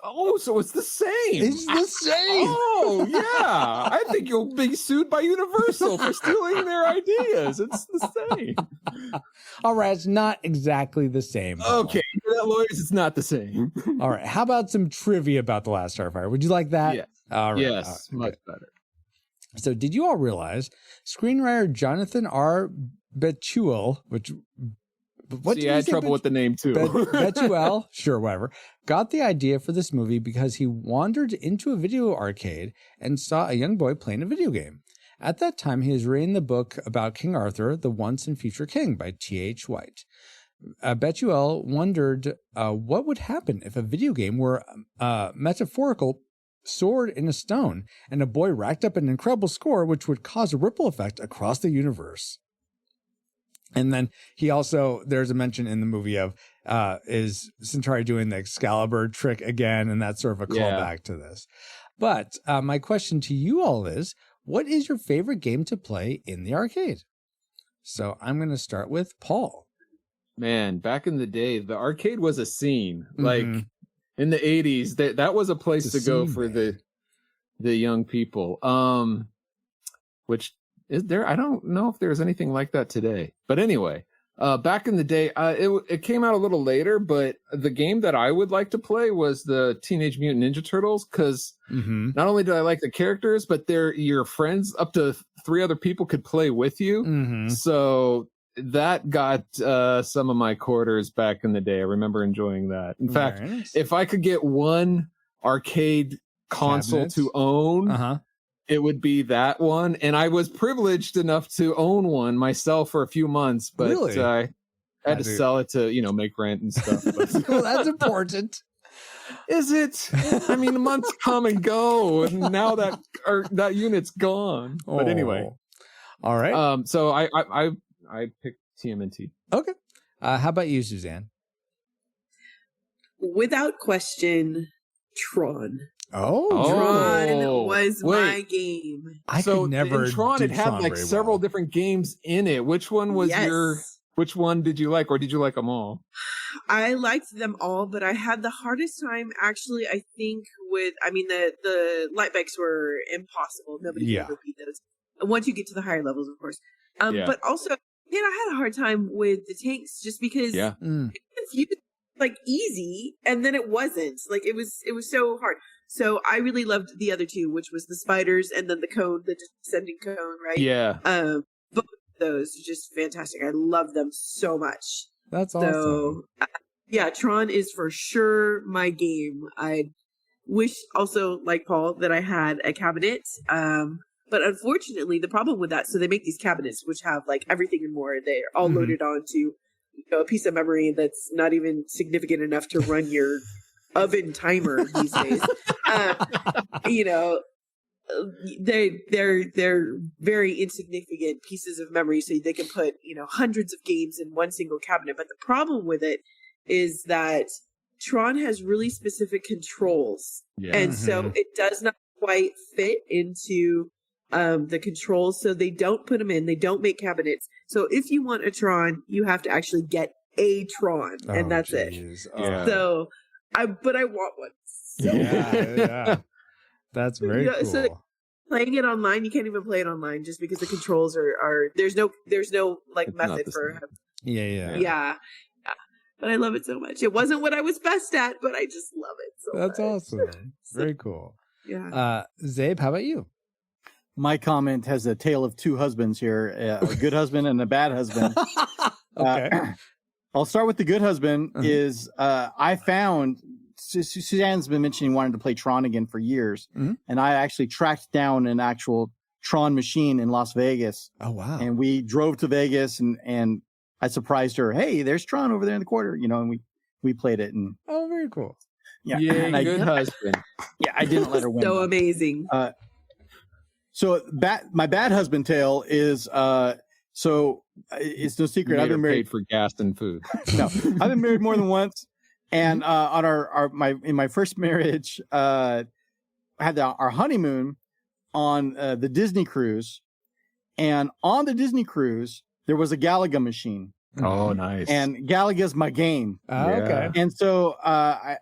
Oh, so it's the same. It's the same. Oh, yeah. I think you'll be sued by Universal for stealing their ideas. It's the same. All right, it's not exactly the same. Okay, lawyers, it's not the same. All right, how about some trivia about The Last Starfighter? Would you like that? Yes. All right. Yes, much better. So did you all realize screenwriter Jonathan R. Betuel, I had trouble with the name too. Betuel, sure, whatever, got the idea for this movie because he wandered into a video arcade and saw a young boy playing a video game. At that time, he was reading the book about King Arthur, the Once and Future King by T.H. White. Betuel wondered what would happen if a video game were metaphorical sword in a stone and a boy racked up an incredible score which would cause a ripple effect across the universe. And then he also, there's a mention in the movie of is Centauri doing the Excalibur trick again, and that's sort of a callback to this. But my question to you all is, what is your favorite game to play in the arcade? So I'm going to start with Paul. Man, back in the day, the arcade was a scene. Like in the 80s, that was a place to go for the young people. Which is there? I don't know if there's anything like that today. But anyway, back in the day, it came out a little later, but the game that I would like to play was the Teenage Mutant Ninja Turtles, because not only do I like the characters, but they're your friends. Up to 3 other people could play with you. So that got some of my quarters back in the day. I remember enjoying that. In fact, if I could get one arcade console to own, it would be that one. And I was privileged enough to own one myself for a few months, but I had to sell it to, make rent and stuff. Well, that's important. Is it? I mean, the months come and go, and now that unit's gone. But anyway. All right. So I picked TMNT. Okay. How about you, Suzanne? Without question, Tron. Tron was my game. I could never. In Tron, it had like several different games in it. Which one was which one did you like, or did you like them all? I liked them all, but I had the hardest time actually, I think, the light bikes were impossible. Nobody could ever beat those. Once you get to the higher levels, of course. But also, I had a hard time with the tanks just because it confused, like, easy, and then it wasn't. Like, it was so hard. So I really loved the other two, which was the spiders and then the cone, the descending cone, right? Yeah. Both of those are just fantastic. I love them so much. That's awesome. So, Tron is for sure my game. I wish also, like Paul, that I had a cabinet. But unfortunately, the problem with that, so they make these cabinets which have like everything and more. They're all loaded onto a piece of memory that's not even significant enough to run your oven timer these days. They're very insignificant pieces of memory, so they can put hundreds of games in one single cabinet. But the problem with it is that Tron has really specific controls, and so it does not quite fit into the controls, so they don't put them in. They don't make cabinets. So if you want a Tron, you have to actually get a Tron, and that's it. So, I want one. So that's very cool. So playing it online, you can't even play it online just because the controls are there's no like it's method for. Yeah. But I love it so much. It wasn't what I was best at, but I just love it so much. That's awesome. Very cool. Yeah. Zabe, how about you? My comment has a tale of 2 husbands here, a good husband and a bad husband. Okay. I'll start with the good husband. I found, Suzanne's been mentioning wanting to play Tron again for years. And I actually tracked down an actual Tron machine in Las Vegas. Oh, wow. And we drove to Vegas and I surprised her. Hey, there's Tron over there in the corner, and we played it. And very cool. Yeah. Good husband. Yeah. I didn't let her win. So amazing. So my bad husband tale is so it's no secret. I've been married paid for gas and food. No, I've been married more than once, and on in my first marriage, I had our honeymoon on the Disney cruise, and on the Disney cruise there was a Galaga machine. Oh, nice! And Galaga's my game. Okay. And so I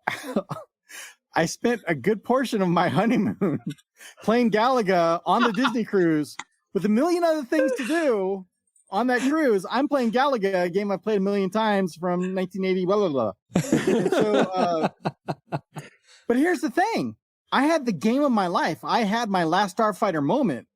spent a good portion of my honeymoon playing Galaga on the Disney cruise with a million other things to do on that cruise. I'm playing Galaga, a game I've played a million times from 1980, blah, blah, blah. And so, but here's the thing. I had the game of my life. I had my Last Starfighter moment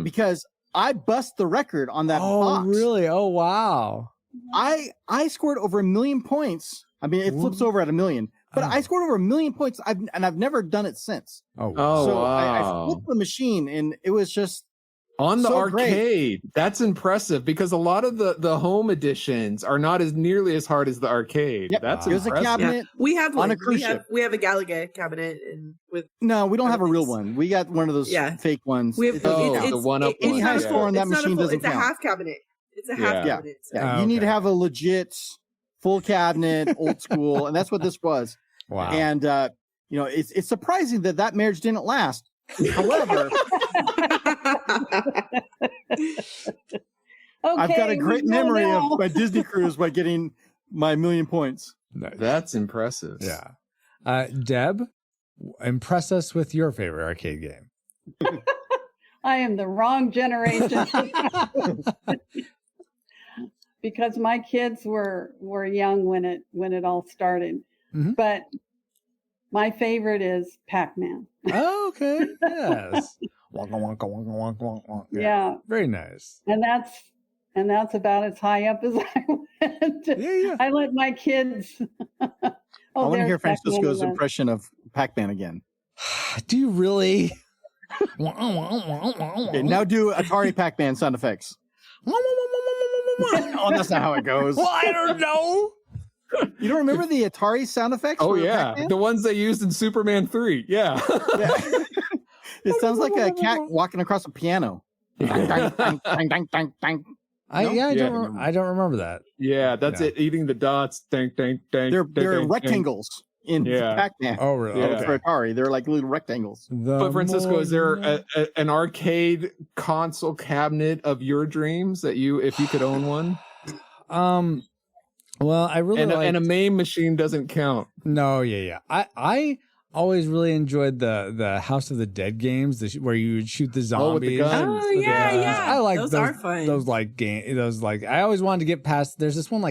because I bust the record on that box. Oh, really? Oh, wow. I scored over 1 million points. I mean, it flips over at 1 million. But I scored over 1 million points, and I've never done it since. Oh, so wow. I flipped the machine, and it was just On the So arcade. That's impressive because a lot of the home editions are not as nearly as hard as the arcade. Yep. That's There's a impressive. cabinet We have on one. a cruise ship. We have a Galaga cabinet and with. No, we don't have a real things. one. We got one of those fake ones. We have It doesn't count. the one up it's one. not a Yeah. full- on that it's not a machine full- doesn't It's a count. half cabinet. It's a half Yeah. cabinet. So. Yeah, you need to have a legit full cabinet, old school, and that's what this was. Wow. And it's surprising that marriage didn't last. However, I've got a great memory of my Disney cruise by getting my 1,000,000 points. Nice. That's impressive. Yeah. Deb, impress us with your favorite arcade game. I am the wrong generation. Because my kids were young when it all started. Mm-hmm. But my favorite is Pac-Man. Oh, okay. Yes. Wonka, wonka, wonka, wonka, wonka, wonka. Yeah. Very nice. And that's about as high up as I went. Yeah. I let my kids. I want to hear there's Pac-Man Francisco's again. impression of Pac-Man again. Do you really? Okay, now do Atari Pac-Man sound effects. Oh, that's not how it goes. Well, I don't know. You don't remember the Atari sound effects? Oh for yeah, Pac-Man? the ones they used in Superman 3. Yeah. It sounds like a cat walking across a piano. Dang, dang, dang, dang, dang, dang. I don't remember that. Yeah, that's it. Eating the dots. Dang, dang, dang. They're dang, rectangles in Pac-Man. Oh, really? Yeah. For Atari, they're like little rectangles. But Francisco, is there an arcade console cabinet of your dreams that if you could own one? Well, I really and a MAME machine doesn't count. No, yeah. I always really enjoyed the House of the Dead games, where you would shoot the zombies. with the guns. Oh yeah. I like those are fun. Those I always wanted to get past. There's this one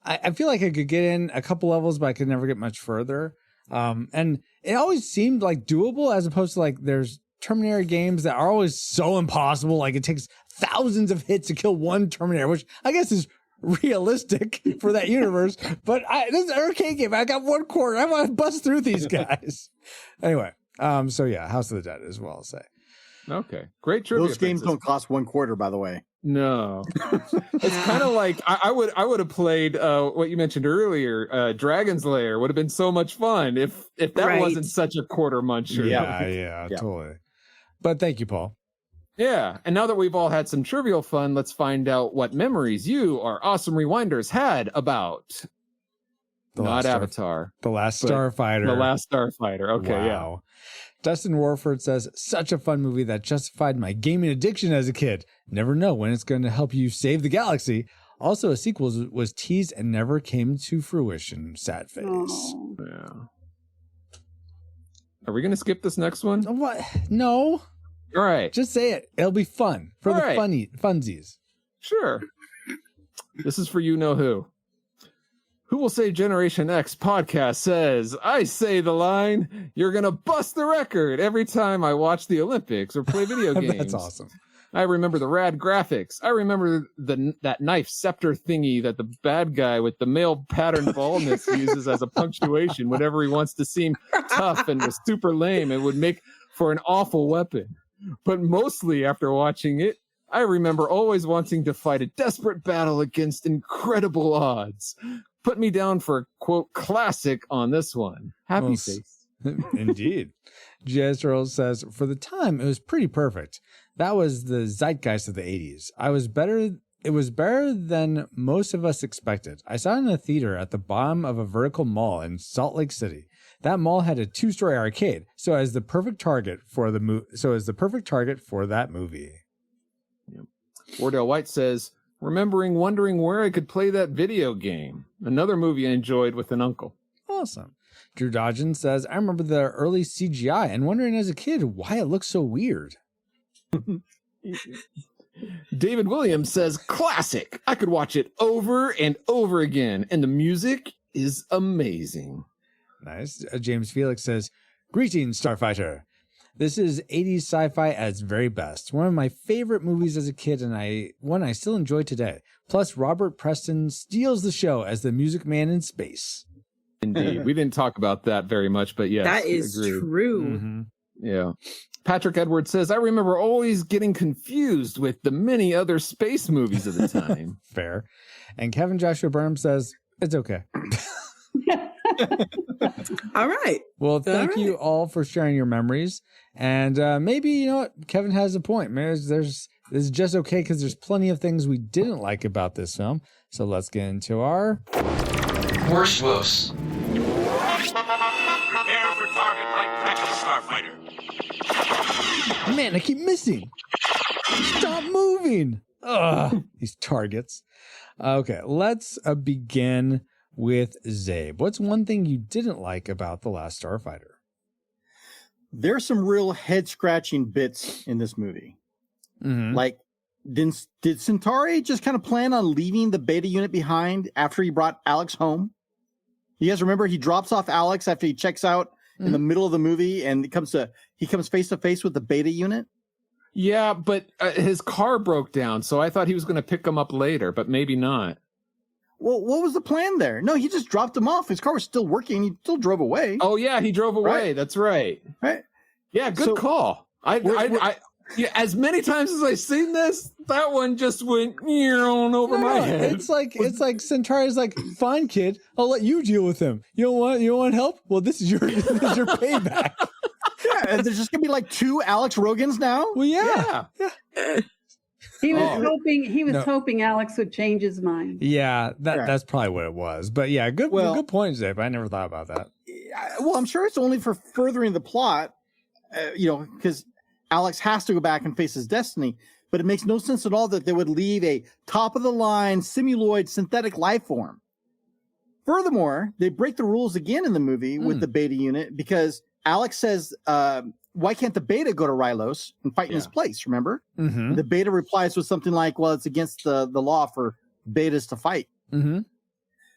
I feel like I could get in a couple levels, but I could never get much further. And it always seemed like doable, as opposed to like there's Terminator games that are always so impossible. Like it takes thousands of hits to kill one Terminator, which I guess is realistic for that universe. But this is an arcade game. I got one quarter. I want to bust through these guys. Anyway, so yeah, House of the Dead as well. I'll say. Okay, great trivia. Those games don't cost $1 by the way. No, it's kind of like I would have played what you mentioned earlier. Dragon's Lair would have been so much fun if that wasn't such a quarter muncher. Yeah, totally. But thank you, Paul. Yeah, and now that we've all had some trivial fun, let's find out what memories you, our awesome rewinders, had about not Avatar, The Last Starfighter. The Last Starfighter. Okay, wow. Dustin Warford says, such a fun movie that justified my gaming addiction as a kid. Never know when it's going to help you save the galaxy. Also, a sequel was teased and never came to fruition. Sad face. Oh. Yeah. Are we going to skip this next one? What? No. All right. Just say it. It'll be fun for All the right. funsies. Sure. This is for you know who. Who Will Say Generation X podcast says, I say the line, you're going to bust the record every time I watch the Olympics or play video games. That's awesome. I remember the rad graphics. I remember that knife scepter thingy that the bad guy with the male pattern baldness uses as a punctuation whenever he wants to seem tough and was super lame. It would make for an awful weapon. But mostly after watching it, I remember always wanting to fight a desperate battle against incredible odds. Put me down for a, quote, classic on this one. Happy face. Indeed. Jazz Earl says, for the time, it was pretty perfect. That was the zeitgeist of the 80s. It was better than most of us expected. I saw it in a theater at the bottom of a vertical mall in Salt Lake City. That mall had a 2-story arcade, so as the perfect target for that movie. Yep. Wardell White says, wondering where I could play that video game. Another movie I enjoyed with an uncle. Awesome. Drew Dodgen says, I remember the early CGI and wondering as a kid why it looked so weird. David Williams says, classic. I could watch it over and over again, and the music is amazing. Nice. James Felix says, greetings, Starfighter. This is 80s sci-fi at its very best. One of my favorite movies as a kid, and one I still enjoy today. Plus, Robert Preston steals the show as the music man in space. Indeed. We didn't talk about that very much, but yes. That is agreed. true. Mm-hmm. Yeah. Patrick Edwards says, I remember always getting confused with the many other space movies of the time. Fair. And Kevin Joshua Burnham says, it's okay. All right. Well, thank you all for sharing your memories. And maybe, you know what, Kevin has a point. Maybe this is just okay because there's plenty of things we didn't like about this film. So let's get into our worst woofs. Prepare for target like Starfighter. Man, I keep missing. Stop moving. Ugh, these targets. Okay, let's begin with Zabe. What's one thing you didn't like about The Last Starfighter? There's some real head-scratching bits in this movie. Mm-hmm. Like, did Centauri just kind of plan on leaving the beta unit behind after he brought Alex home? You guys remember he drops off Alex after he checks out in the middle of the movie, and he comes face to face with the beta unit? Yeah, but his car broke down, so I thought he was going to pick him up later, but maybe not. Well, what was the plan there? No, he just dropped him off. His car was still working. He still drove away. Oh yeah, he drove away. Right. That's right. Right. Yeah, good call. Yeah, as many times as I've seen this, that one just went over my head. It's like Centauri's like, fine, kid, I'll let you deal with him. You don't want help? Well, this is your payback. Yeah, and there's just gonna be like 2 Alex Rogans now. Well, yeah. He was hoping Alex would change his mind. Yeah, that's probably what it was. But yeah, good point, Zabe. I never thought about that. Well, I'm sure it's only for furthering the plot, because Alex has to go back and face his destiny. But it makes no sense at all that they would leave a top-of-the-line simuloid synthetic life form. Furthermore, they break the rules again in the movie with the beta unit because Alex says, why can't the beta go to Rylos and fight in his place, remember? Mm-hmm. The beta replies with something like, well, it's against the law for betas to fight. Mm-hmm.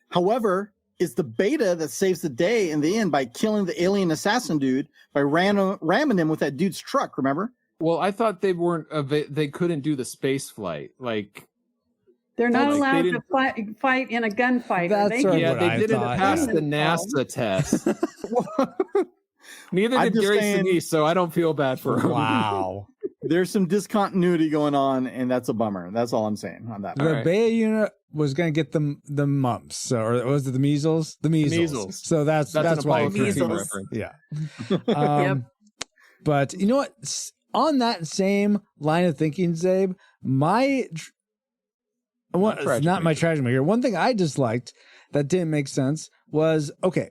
However, it's the beta that saves the day in the end by killing the alien assassin dude by ramming him with that dude's truck, remember? Well, I thought they weren't. They couldn't do the space flight. Like they're not allowed to fight in a gunfight. That's they didn't pass the NASA test. Neither did Gary Sinise, so I don't feel bad for him. Wow. There's some discontinuity going on, and that's a bummer. That's all I'm saying on that. The beta unit was going to get the mumps, or was it the measles? The measles. So that's why. Measles. Yeah. But you know what? On that same line of thinking, Zabe, my tragedy here. One thing I disliked that didn't make sense was, okay,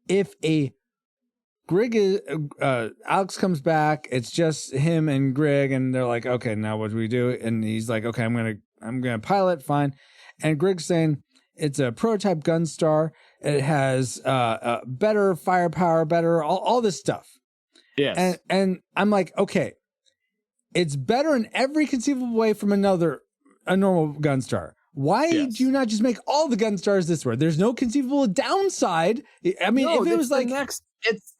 if a Alex comes back, it's just him and Greg, and they're like, okay, now what do we do? And he's like, okay, I'm gonna pilot, fine. And Greg's saying it's a prototype Gunstar. It has better firepower, better all this stuff. Yes. And I'm like, okay, it's better in every conceivable way from a normal Gunstar. Why do you not just make all the Gunstars this way? There's no conceivable downside. I mean, if it was like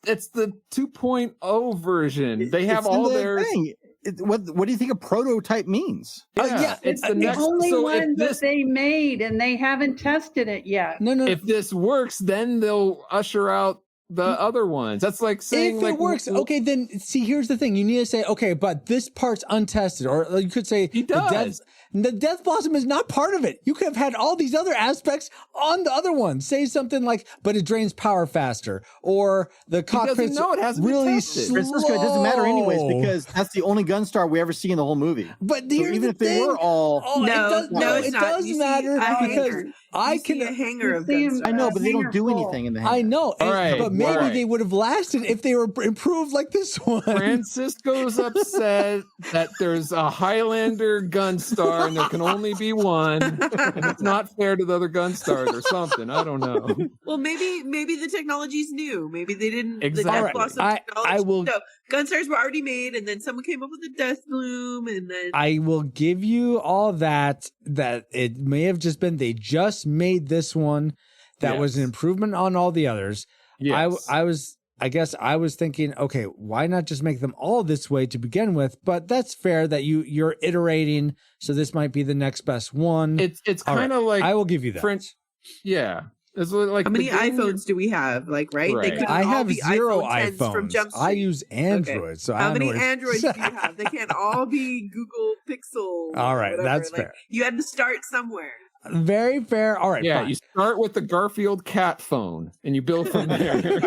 it's the 2.0 version. They have all their thing. What do you think a prototype means? It's the next only one that they made, and they haven't tested it yet. No. If this works, then they'll usher out the other ones. That's like saying, if it works, okay, then see, here's the thing. You need to say, okay, but this part's untested, or you could say he does. The Death Blossom is not part of it. You could have had all these other aspects on the other one. Say something like, but it drains power faster, or the cockpit's really slow. Francisco, it doesn't matter anyways, because that's the only Gunstar we ever see in the whole movie. But so even if they were all... it does matter because I can... a hanger of Gunstar. I know, but they don't do anything in the hangar. I know, but maybe they would have lasted if they were improved like this one. Francisco's upset that there's a Highlander Gunstar and there can only be one, and it's not fair to the other Gunstars or something. I don't know. Well, maybe the technology's new. Maybe they didn't. Exactly. The Death Blossom technology. I will. No, Gunstars were already made, and then someone came up with the Death Bloom, and then I will give you all that. That it may have just been they just made this one that was an improvement on all the others. Yes. I guess I was thinking, okay, why not just make them all this way to begin with? But that's fair that you're iterating, so this might be the next best one. It's kind of like I will give you that. It's like how many iPhones do we have? Like, right? They couldn't I all have be 0 iPhone 10s from iPhones. Jump I Street. use Android. So how many Androids do you have? They can't all be Google Pixel. All right, that's like, fair. You had to start somewhere. Very fair. All right. Yeah, fine. you start with the Garfield cat phone and you build from there.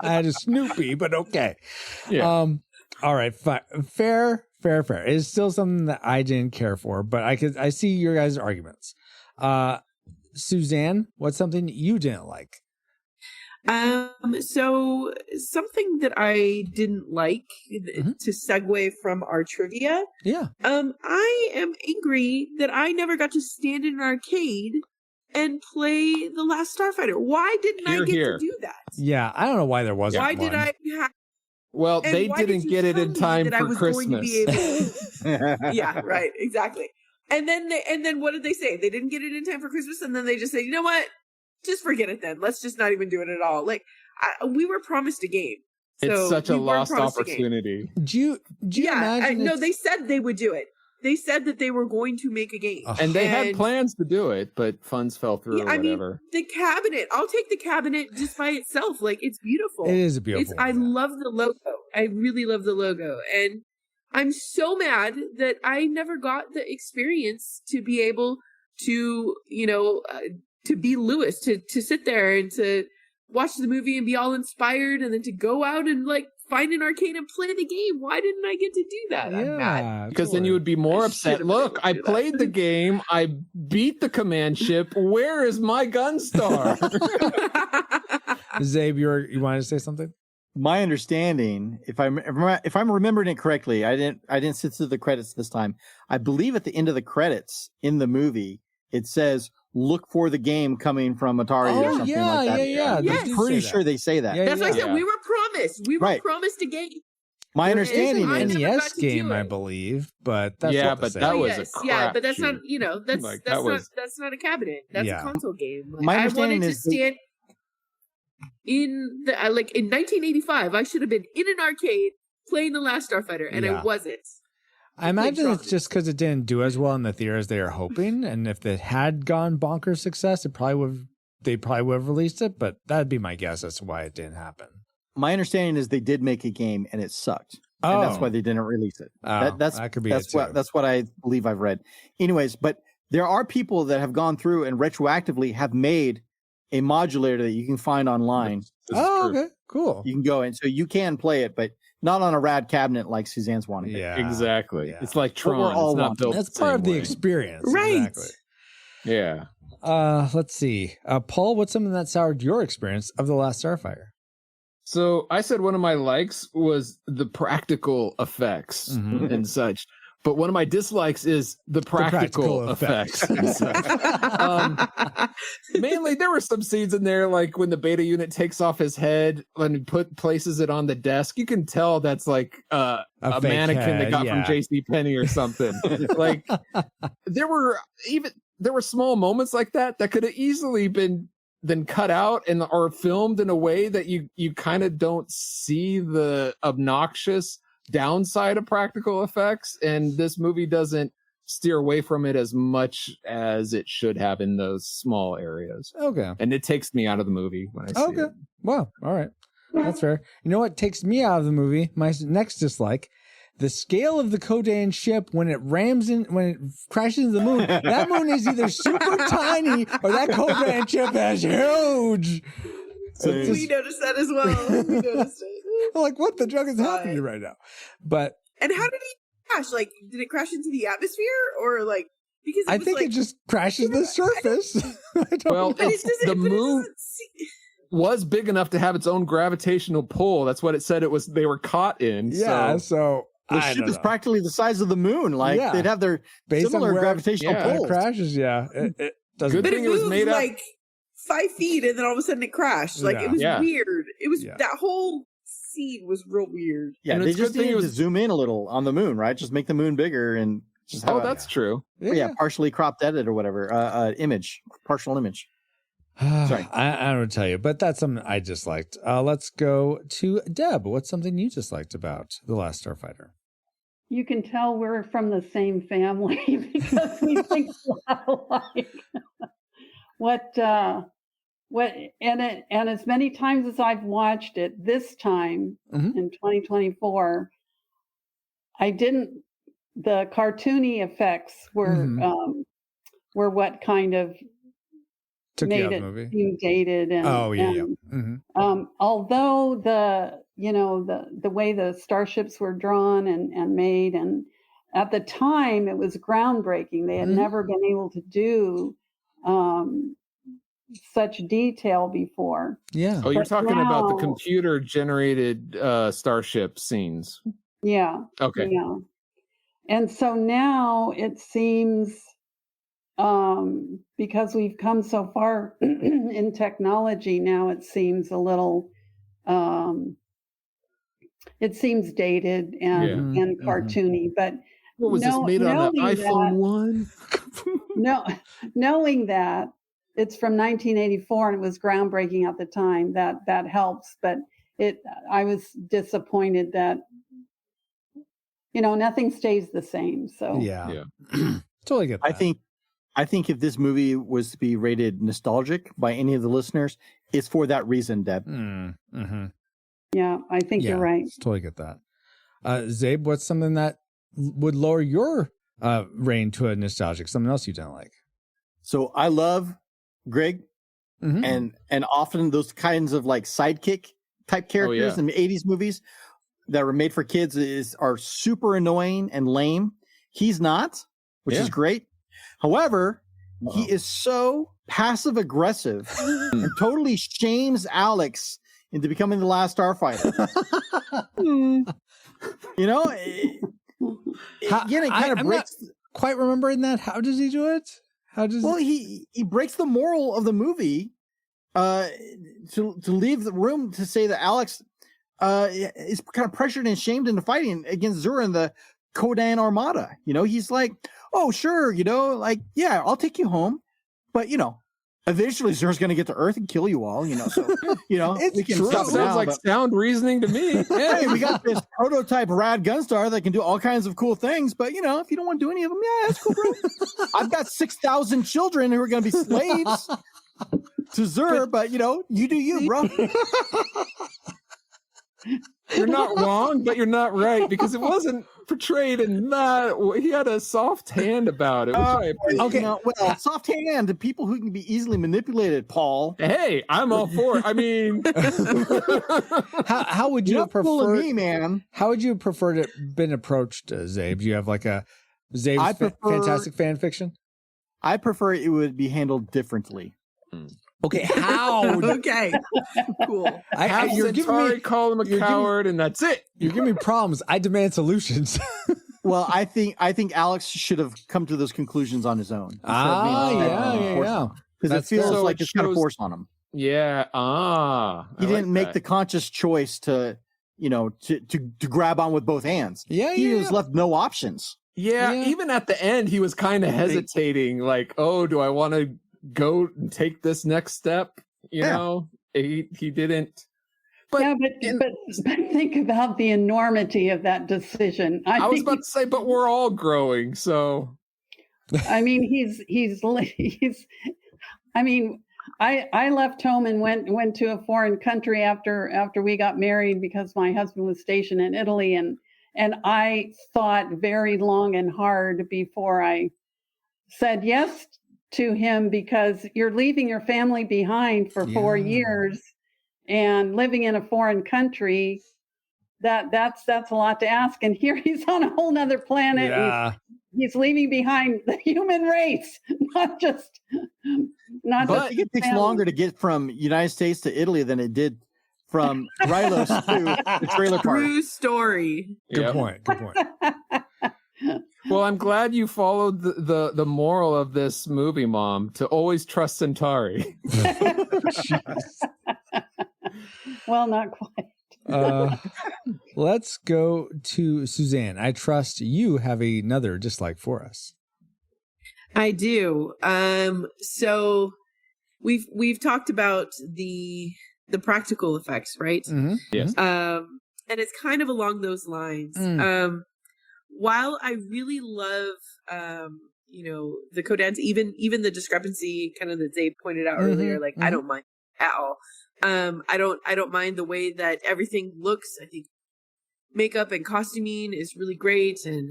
I had a Snoopy, but okay. Yeah. All right. Fine. Fair. It's still something that I didn't care for, but I see your guys' arguments. Suzanne, what's something you didn't like? So something that I didn't like to segue from our trivia. Yeah. I am angry that I never got to stand in an arcade and play The Last Starfighter. Why didn't I get to do that? Yeah, I don't know why there wasn't Why one. did I have... Well, And they why didn't did you get it tell in me time that I for was going to Christmas. be able Yeah, right, exactly. And then what did they say? They didn't get it in time for Christmas, and then they just say, you know what? Just forget it then. Let's just not even do it at all. Like, we were promised a game. So It's such a we weren't lost promised a game. opportunity. Do you imagine? No, they said they would do it. They said that they were going to make a game. And they had plans to do it, but funds fell through or I mean, whatever. the cabinet. I'll take the cabinet just by itself. Like, it's beautiful. It is a beautiful I love the logo. I really love the logo. And I'm so mad that I never got the experience to be able to, to be Lewis, to sit there and to watch the movie and be all inspired, and then to go out and like find an arcade and play the game. Why didn't I get to do that? I'm mad. Because then you would be more upset. Look, I played the game. I beat the command ship. Where is my Gunstar? Zabe, you wanted to say something? My understanding, if I'm remembering it correctly, I didn't sit through the credits this time. I believe at the end of the credits in the movie, it says, "Look for the game coming from Atari" or something like that. Yeah. I'm pretty sure they say that. That's why I said we were promised. We were promised a game. My understanding is NES game, I believe, but that's that was a crap yeah, but that's not that's Like, that's not a cabinet. That's a console game. Like, My I understanding wanted to is stand in the in 1985. I should have been in an arcade playing The Last Starfighter, and I wasn't. I imagine it's just because it didn't do as well in the theater as they were hoping, and if it had gone bonkers success, they probably would have released it. But that'd be my guess as to why it didn't happen. My understanding is they did make a game and it sucked, and that's why they didn't release it. That could be that's what I believe I've read. Anyways, but there are people that have gone through and retroactively have made a modulator that you can find online. Okay, cool. You can go and so you can play it, but not on a rad cabinet like Suzanne's wanting. Yeah, exactly. Yeah. It's like Tron. All it's not built That's part of the experience, right? Exactly. Yeah. Let's see. Paul, what's something that soured your experience of The Last Starfighter? So I said one of my likes was the practical effects and such. But one of my dislikes is the practical effects. Mainly, there were some scenes in there, like when the beta unit takes off his head and places it on the desk. You can tell that's like a mannequin head, they got from JCPenney or something. Like there were small moments like that could have easily been then cut out and or filmed in a way that you kind of don't see the obnoxious downside of practical effects, and this movie doesn't steer away from it as much as it should have in those small areas. Okay. And it takes me out of the movie when I see it. Wow. All right. That's fair. You know what takes me out of the movie? My next dislike. The scale of the Kodan ship when it crashes into the moon, that moon is either super tiny or that Kodan ship is huge. We noticed that as well. We noticed it. I'm like, what the junk is happening right now? But and how did he crash? Like, did it crash into the atmosphere or like? Because I think it just crashes the surface. The moon was big enough to have its own gravitational pull. That's what it said. It was. They were caught in. Yeah. So the ship is practically the size of the moon. Like they'd have their similar gravitational pull. It crashes. Yeah. It doesn't. Good thing it was made up. Like 5 feet, and then all of a sudden it crashed. Like it was weird. It was that whole scene was real weird. Yeah, they just needed to zoom in a little on the moon, right? Just make the moon bigger and just have that's true. Yeah, partially cropped edit or whatever. Partial image. Sorry, I don't tell you, but that's something I disliked. Let's go to Deb. What's something you disliked about The Last Starfighter? You can tell we're from the same family because we think a lot alike. and as many times as I've watched it this time in 2024, the cartoony effects were what kind of made it seem dated and although the way the starships were drawn and made, and at the time it was groundbreaking. They had never been able to do such detail before. Yeah. Oh, you're talking about the computer generated starship scenes. Yeah. Okay. Yeah. And so now it seems, because we've come so far in technology, now it seems a little, it seems dated and cartoony. But what was this made on the iPhone 1? Knowing that it's from 1984 and it was groundbreaking at the time, that helps. But I was disappointed that nothing stays the same. So yeah. Totally get that. I think if this movie was to be rated nostalgic by any of the listeners, it's for that reason, Deb. Yeah, I think you're right. Totally get that. Zabe, what's something that would lower your rating to a nostalgic? Something else you don't like? So I love Greg, and often those kinds of like sidekick type characters in the 80s movies that were made for kids are super annoying and lame. He's not, which is great. However, he is so passive aggressive and totally shames Alex into becoming the last Starfighter. I'm not quite remembering that. How does he do it? He breaks the moral of the movie to leave the room to say that Alex is kind of pressured and shamed into fighting against Zura and the Kodan Armada. He's like, oh, sure, I'll take you home. But, eventually Zura's going to get to Earth and kill you all, so, we can stop it now. Sounds like sound reasoning to me. Hey, we got this prototype rad Gunstar that can do all kinds of cool things. But, if you don't want to do any of them, that's cool, bro. I've got 6,000 children who are going to be slaves to Zura, but, you do you, bro. You're not wrong, but you're not right, because it wasn't portrayed in that. He had a soft hand about it. Soft hand to people who can be easily manipulated, Paul. Hey, I'm all for it. I mean, how would you have preferred me, man? How would you have preferred it been approached, Zabe? Do you have like a Zabe's fantastic fan fiction? I prefer it would be handled differently. Okay, how? Okay, cool. You're giving me call him a coward, and that's it. You're giving me problems. I demand solutions. Well, I think Alex should have come to those conclusions on his own. Yeah. Because it feels like it's kind of forced on him. Yeah. He didn't make the conscious choice to grab on with both hands. He was left no options. Yeah. Even at the end, he was kind of hesitating. Like, oh, do I want to go and take this next step? He didn't. But think about the enormity of that decision. I was about to say, but we're all growing, so. I mean, I left home and went to a foreign country after we got married because my husband was stationed in Italy, and I thought very long and hard before I said yes to him, because you're leaving your family behind for 4 years and living in a foreign country. That's a lot to ask. And here he's on a whole nother planet. Yeah. He's leaving behind the human race, not just. I think it takes longer to get from United States to Italy than it did from Rylos to the trailer park. True story. Good point. Well, I'm glad you followed the moral of this movie, Mom, to always trust Centauri. Well, not quite. Let's go to Suzanne. I trust you have another dislike for us. I do. So we've talked about the practical effects, right? Mm-hmm. Yes. And it's kind of along those lines. While I really love, the Kodans, even the discrepancy kind of that Zabe pointed out earlier, like I don't mind at all. I don't mind the way that everything looks. I think makeup and costuming is really great, and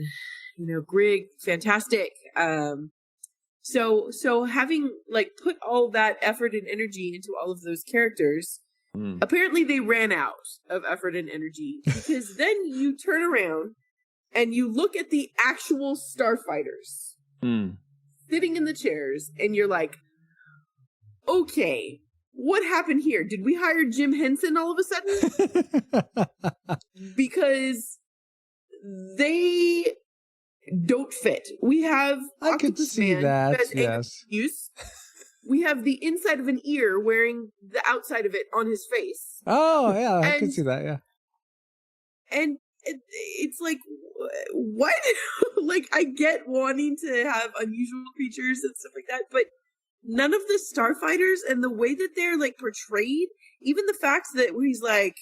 Grig, fantastic. So having like put all that effort and energy into all of those characters, apparently they ran out of effort and energy, because then you turn around and you look at the actual starfighters sitting in the chairs, and you're like, okay, what happened here? Did we hire Jim Henson all of a sudden? Because they don't fit. We have I could see that. Yes. We have the inside of an ear wearing the outside of it on his face. Oh yeah, I could see that. Yeah. And it's like, what? Like, I get wanting to have unusual creatures and stuff like that, but none of the starfighters and the way that they're like portrayed, even the fact that he's like,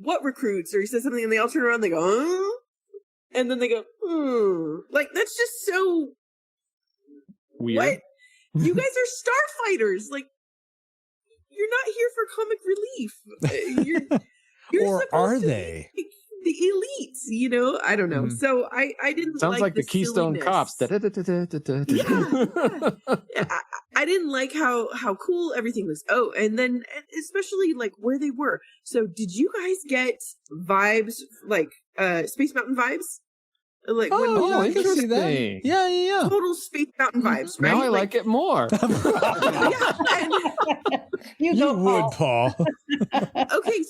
what recruits, or he says something and they all turn around and they go, oh? And then they go, like, that's just so weird. What? You guys are starfighters. Like, you're not here for comic relief. You're or are they? The elites, I don't know. So I didn't. Sounds like the Keystone silliness. Cops. I didn't like how cool everything was. Oh, and then especially like where they were. So did you guys get vibes like Space Mountain vibes? Like I can see that. Yeah. Total Space Mountain vibes. Right? Now I like it more. You would, Paul. Okay,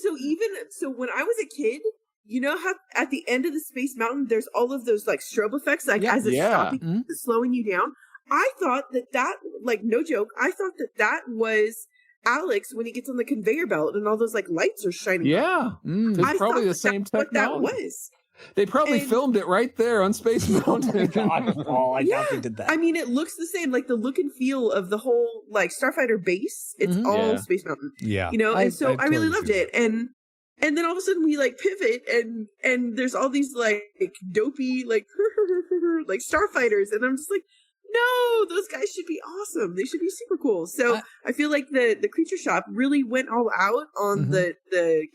so when I was a kid, you know how at the end of the Space Mountain, there's all of those like strobe effects, like as it's stopping, slowing you down. I thought that like, no joke, I thought that was Alex when he gets on the conveyor belt and all those like lights are shining. Yeah, it's probably the same technology. What that was. They probably filmed it right there on Space Mountain. Paul, I doubt they did that. I mean, it looks the same, like the look and feel of the whole like Starfighter base. It's all Space Mountain. Yeah, and so I really loved it. And then all of a sudden we like pivot and there's all these like dopey like like starfighters, and I'm just like, no, those guys should be awesome. They should be super cool. So I feel like the Creature Shop really went all out on the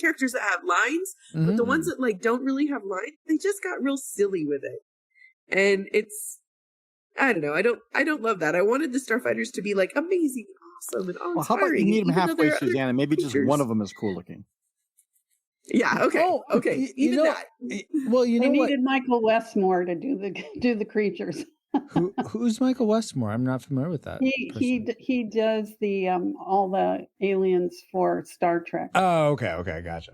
characters that have lines, but the ones that like don't really have lines, they just got real silly with it. And it's, I don't know, I don't love that. I wanted the starfighters to be like amazing and awesome and all inspiring. How about you meet them halfway, Susanna? Maybe just one of them is cool looking. Yeah. Okay. Okay. Even that. Well, you know they what? needed Michael Westmore to do the creatures. Who's Michael Westmore? I'm not familiar with that. He does the all the aliens for Star Trek. Oh, okay, gotcha.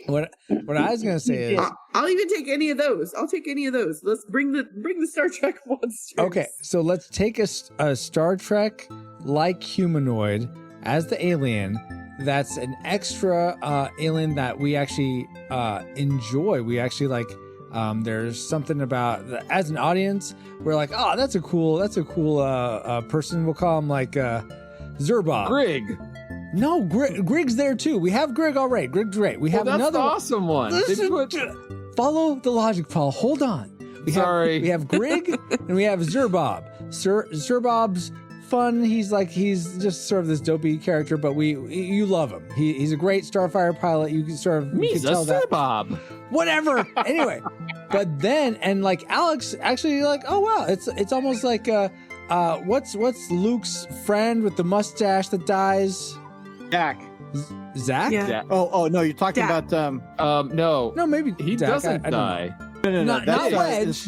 What I was gonna say is, I'll even take any of those. I'll take any of those. Let's bring the Star Trek monsters. Okay, so let's take a Star Trek like humanoid as the alien. That's an extra alien that we actually enjoy. We actually like. There's something about as an audience, we're like, oh, that's a cool person. We'll call him like Zerbob. Grig. No, Grig's there too. We have Grig already. Grig's great. We have another awesome one. Follow the logic, Paul. Hold on. We have Grig and we have Zerbob. Zerbob's fun. He's just sort of this dopey character, but you love him. He's a great Starfire pilot. You can sort of tell that. Zerbob. Whatever. Anyway, but then and like Alex actually like, oh wow, it's almost like what's Luke's friend with the mustache that dies? Zach. Zach? Yeah. Oh no, you're talking about no, maybe he doesn't die. No, not Wedge.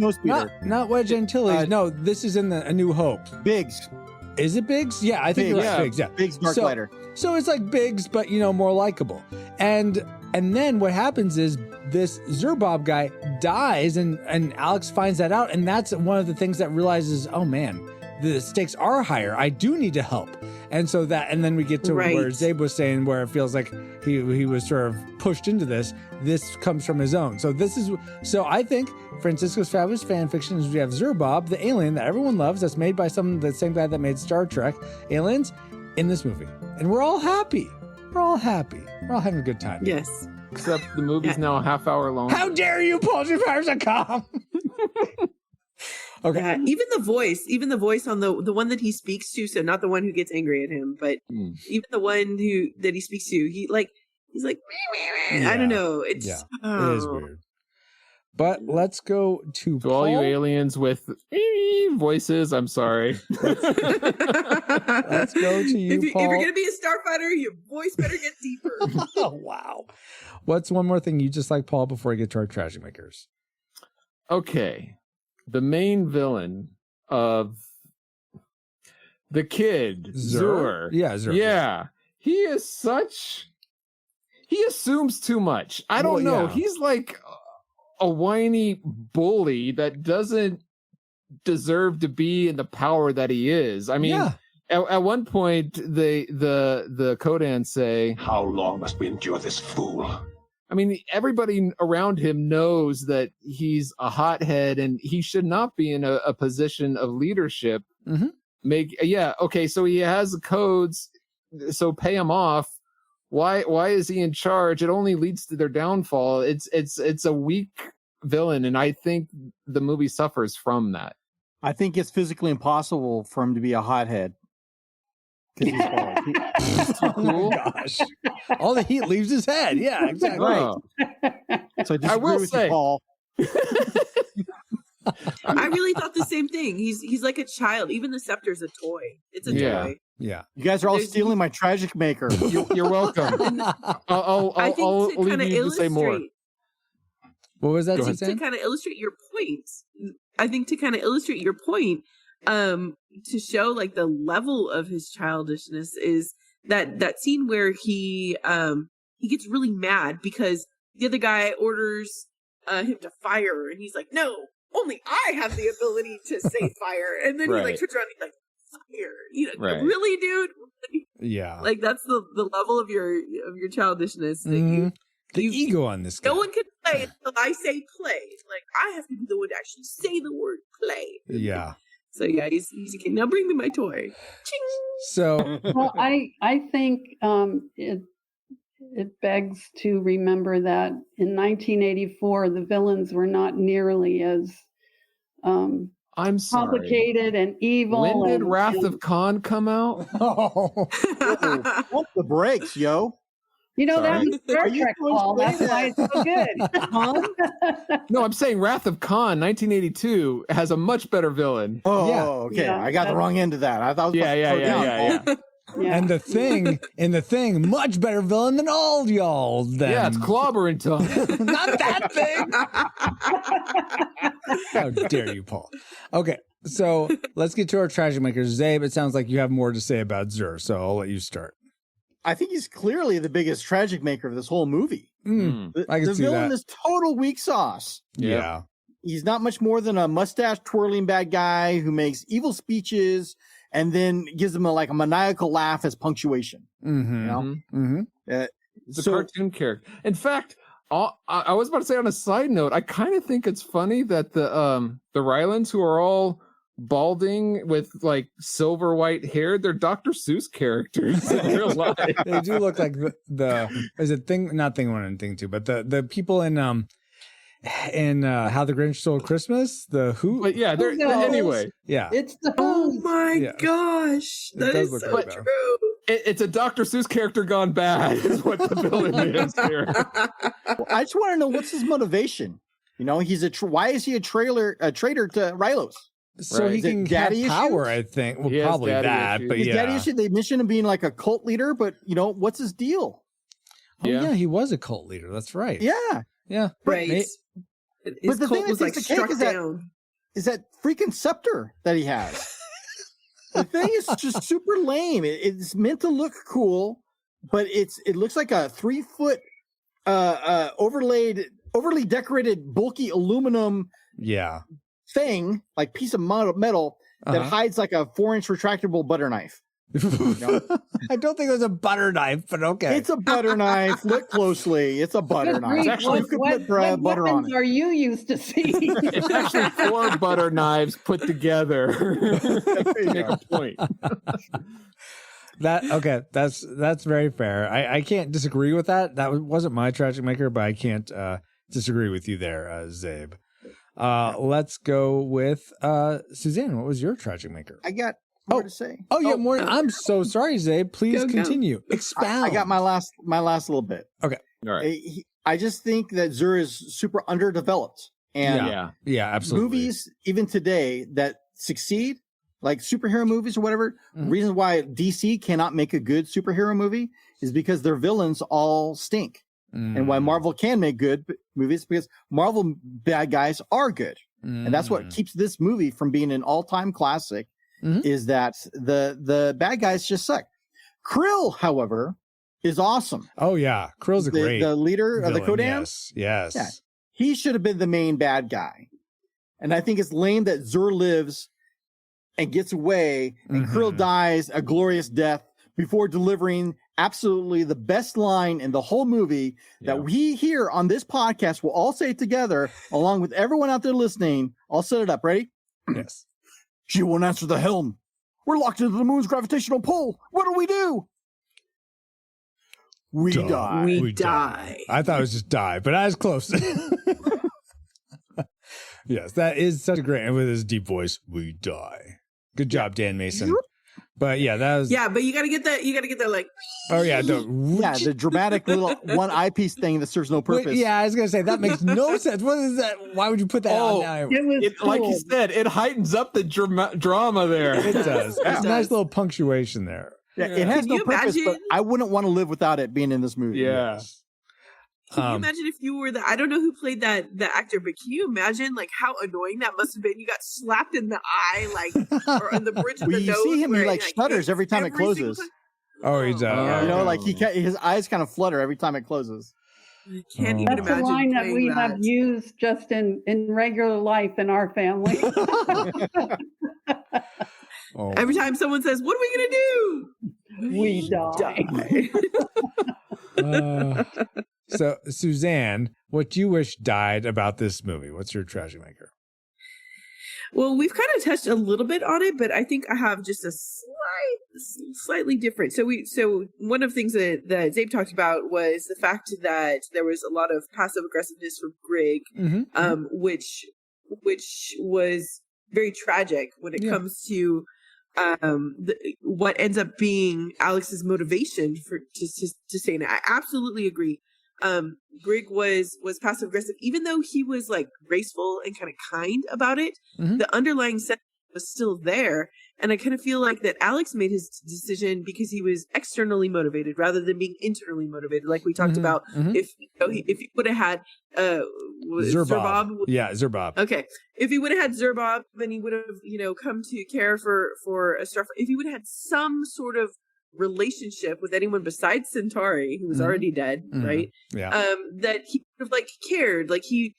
Not Wedge Antilles. No, this is in the A New Hope. Biggs. Is it Biggs? Yeah, I think you're right. Biggs. Yeah, Biggs Darklighter. So it's like Biggs, but more likable. And then what happens is this Zerbob guy dies, and Alex finds that out, and that's one of the things that realizes, oh man, the stakes are higher. I do need to help. And so and then we get to where Zabe was saying, where it feels like he was sort of pushed into this. This comes from his own. So I think Francisco's Fabulous Fan Fiction is we have Zerbob, the alien that everyone loves, that's made by the same guy that made Star Trek aliens, in this movie. And we're all happy. We're all having a good time. Yes. Except the movie's now a half hour long. How dare you, PaulTruePowers.com! Okay. Yeah, even the voice on the one that he speaks to, so not the one who gets angry at him, but even the one that he speaks to, he's like, I don't know. It's it is weird. But let's go to Paul. All you aliens with voices, I'm sorry. Let's go to you, Paul. If you're going to be a starfighter, your voice better get deeper. Oh, wow. What's one more thing you just like, Paul, before we get to our tragic makers? Okay. The main villain of the kid, Zur. Yeah, Zur. Yeah. He assumes too much. I don't know. Yeah. He's like a whiny bully that doesn't deserve to be in the power that he is. I mean, at one point, the Kodans say, "How long must we endure this fool?" I mean, everybody around him knows that he's a hothead and he should not be in a position of leadership. Mm-hmm. So he has codes, so pay him off. Why is he in charge? It only leads to their downfall. It's a weak villain, and I think the movie suffers from that. I think it's physically impossible for him to be a hothead. Because he's bald. He's too cool. Oh, gosh. All the heat leaves his head. Yeah, exactly. Right. So I will say, Paul. I really thought the same thing. He's like a child. Even the scepter's a toy. It's a toy. Yeah. You guys are all stealing my tragic maker. You're welcome. I'll leave you to say more. What was that? To kind of illustrate your point. I think to kind of illustrate your point, to show like the level of his childishness is that scene where he gets really mad because the other guy orders him to fire, and he's like, "No, only I have the ability to say fire." And then he like turns around and he's like, "Fire!" Really, dude? Yeah. Like that's the level of your childishness. That the ego on this guy. No one can play until I say play. Like I have to be the one to actually say the word play. Yeah. So yeah, he's a kid. Now bring me my toy. Ching! So well, I think it begs to remember that in 1984 the villains were not nearly as I'm sorry. complicated and evil. When did Wrath of Khan come out? Pump the brakes, yo. You know, that was Star Trek, Paul. That's why it's so good. No, I'm saying Wrath of Khan, 1982, has a much better villain. Oh, yeah. Okay. Yeah, I got the wrong end of that. I thought. Yeah. And the thing, much better villain than all y'all. Then. Yeah, it's clobbering time. Not that thing. How dare you, Paul? Okay, so let's get to our tragic makers. Zabe, it sounds like you have more to say about Zur, so I'll let you start. I think he's clearly the biggest tragic maker of this whole movie. I can the see villain that. is total weak sauce. Yeah. He's not much more than a mustache twirling bad guy who makes evil speeches and then gives them a maniacal laugh as punctuation. Mm-hmm. You know? It's a cartoon character. In fact, I was about to say on a side note, I kind of think it's funny that the Rylands, who are all balding with like silver white hair, they're Dr. Seuss characters in real life. They do look like the is it not thing one and thing two, but the people in How the Grinch Stole Christmas, the Who. But yeah, they're anyway. Yeah, it's the oh my gosh, that is so true. It's a Dr. Seuss character gone bad, is what the villain is here. Well, I just want to know what's his motivation. You know, he's why is he a traitor to Rylos? So he can have power, I think. Well, probably that, but his daddy issue. They mentioned him being like a cult leader, but what's his deal? Oh yeah, he was a cult leader. That's right. Yeah. Right. But the thing that's the cake is that freaking scepter that he has. The thing is just super lame. It's meant to look cool, but it looks like a 3-foot overly decorated bulky aluminum thing, like piece of metal that hides like a 4-inch retractable butter knife. I don't think it was a butter knife, but okay. It's a butter knife. Look closely. It's a butter knife. It's actually, you could put butter on it. Are you used to see? It's actually 4 butter knives put together to make a point. That's very fair. I can't disagree with that. That wasn't my tragic maker, but I can't disagree with you there, Zabe. Let's go with Suzanne. What was your tragic maker? I got more to say. Oh, yeah, more. I'm so sorry, Zay. Please continue. Expound. I got my last little bit. Okay. All right. I just think that Zur is super underdeveloped. And yeah, absolutely. Movies, even today, that succeed, like superhero movies or whatever, reason why DC cannot make a good superhero movie is because their villains all stink. And why Marvel can make good movies because Marvel bad guys are good. And that's what keeps this movie from being an all-time classic is that the bad guys just suck. Krill, however, is awesome. Oh, yeah. Krill's the leader villain, of the Kodans. Yes. Yeah. He should have been the main bad guy. And I think it's lame that Zur lives and gets away and Krill dies a glorious death before delivering absolutely the best line in the whole movie that we here on this podcast will all say together, along with everyone out there listening. I'll set it up. Ready? Yes. She won't answer the helm. We're locked into the moon's gravitational pull. What do? We die. We die. I thought it was just die, but I was close. Yes, that is such a great, and with his deep voice, we die. Good job, Dan Mason. But yeah, that was. Yeah, but you gotta get that. You gotta get that like. Oh yeah, the dramatic little one eyepiece thing that serves no purpose. Wait, yeah, I was gonna say that makes no sense. What is that? Why would you put that on now? Cool. Like you said, it heightens up the drama there. It does. It's a nice little punctuation there. Yeah, it has no purpose, but I wouldn't want to live without it being in this movie. Yeah. Yes. Can you imagine if you were I don't know who played the actor, but can you imagine like how annoying that must have been? You got slapped in the eye, like, or on the bridge of the nose. You see him, he like shudders every time it closes. Oh, he does. You know, like his eyes kind of flutter every time it closes. I can't even That's imagine. a line that we that. have used just in regular life in our family. Every time someone says, "What are we gonna do?" We die. So, Suzanne, what do you wish died about this movie? What's your tragic maker? Well, we've kind of touched a little bit on it, but I think I have just a slightly different. So one of the things that Zabe talked about was the fact that there was a lot of passive aggressiveness from Greg, which was very tragic when it comes to what ends up being Alex's motivation to say no. I absolutely agree. Greg was passive aggressive, even though he was like graceful and kind of kind about it. The underlying sentiment was still there, and I kind of feel like that Alex made his decision because he was externally motivated rather than being internally motivated, like we talked about. If he would have had Zerbob. Zerbob. Okay, if he would have had Zerbob, then he would have come to care for a Starfighter. If he would have had some sort of relationship with anyone besides Centauri, who was already dead, right? Yeah. That he would have like cared. Like he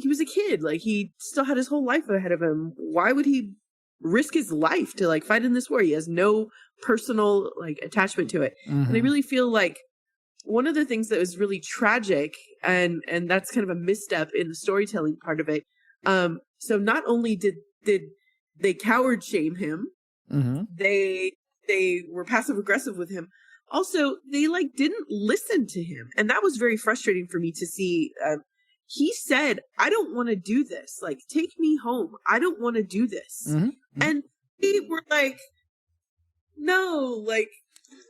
was a kid. Like he still had his whole life ahead of him. Why would he risk his life to like fight in this war? He has no personal like attachment to it. And I really feel like one of the things that was really tragic, and that's kind of a misstep in the storytelling part of it. So not only did they coward shame him, they were passive aggressive with him. Also, they like didn't listen to him, and that was very frustrating for me to see. He said, "I don't want to do this. Like, take me home. I don't want to do this." And they were like, "No, like,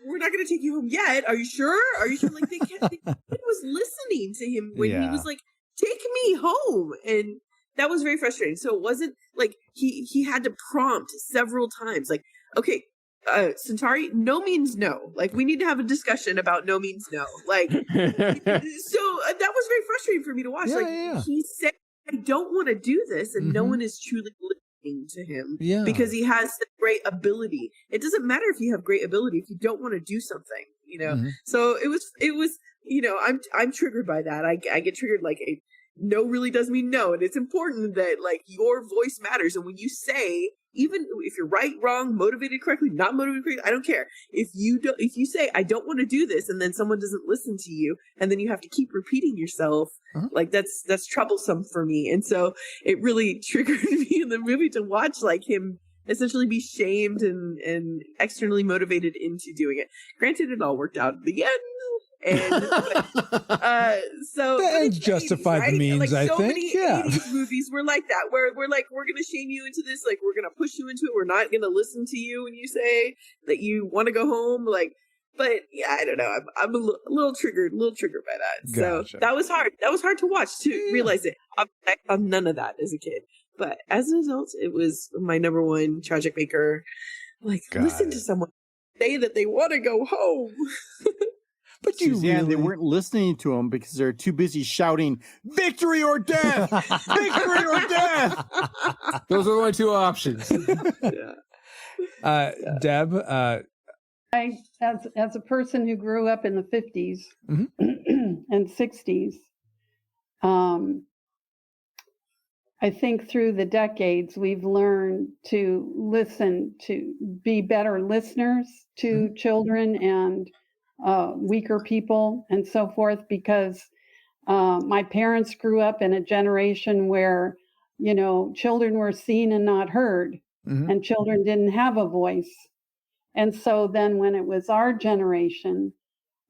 we're not going to take you home yet. Are you sure? Are you sure?" Like, they was listening to him when he was like, "Take me home," and that was very frustrating. So it wasn't like he had to prompt several times, like, "Okay, Centauri, no means no. Like, we need to have a discussion about no means no." Like, so that was very frustrating for me to watch. He said, "I don't want to do this," and no one is truly listening to him because he has the great ability. It doesn't matter if you have great ability if you don't want to do something, So it was, I'm triggered by that. I get triggered like no really does mean no, and it's important that like your voice matters. And when you say, even if you're right, wrong, motivated correctly, not motivated correctly, I don't care. If you say, "I don't want to do this," and then someone doesn't listen to you, and then you have to keep repeating yourself, like that's troublesome for me. And so it really triggered me in the movie to watch like him essentially be shamed and externally motivated into doing it. Granted, it all worked out at the end. And so the ends justify the means, like, I think. Yeah. 80s movies were like that, where we're like, we're going to shame you into this. Like, we're going to push you into it. We're not going to listen to you when you say that you want to go home. Like, but yeah, I don't know. I'm a little triggered by that. Gotcha. So that was hard. That was hard to watch, to realize it. I saw none of that as a kid. But as an adult, it was my number one tragic maker. Like, listen to someone say that they want to go home. But Suzanne, they weren't listening to him because they're too busy shouting, "Victory or death! Victory or death!" Those are the only two options. Deb, I, as a person who grew up in the 50s and 60s, I think through the decades, we've learned to listen, to be better listeners to children and weaker people and so forth, because my parents grew up in a generation where, children were seen and not heard, and children didn't have a voice. And so then when it was our generation,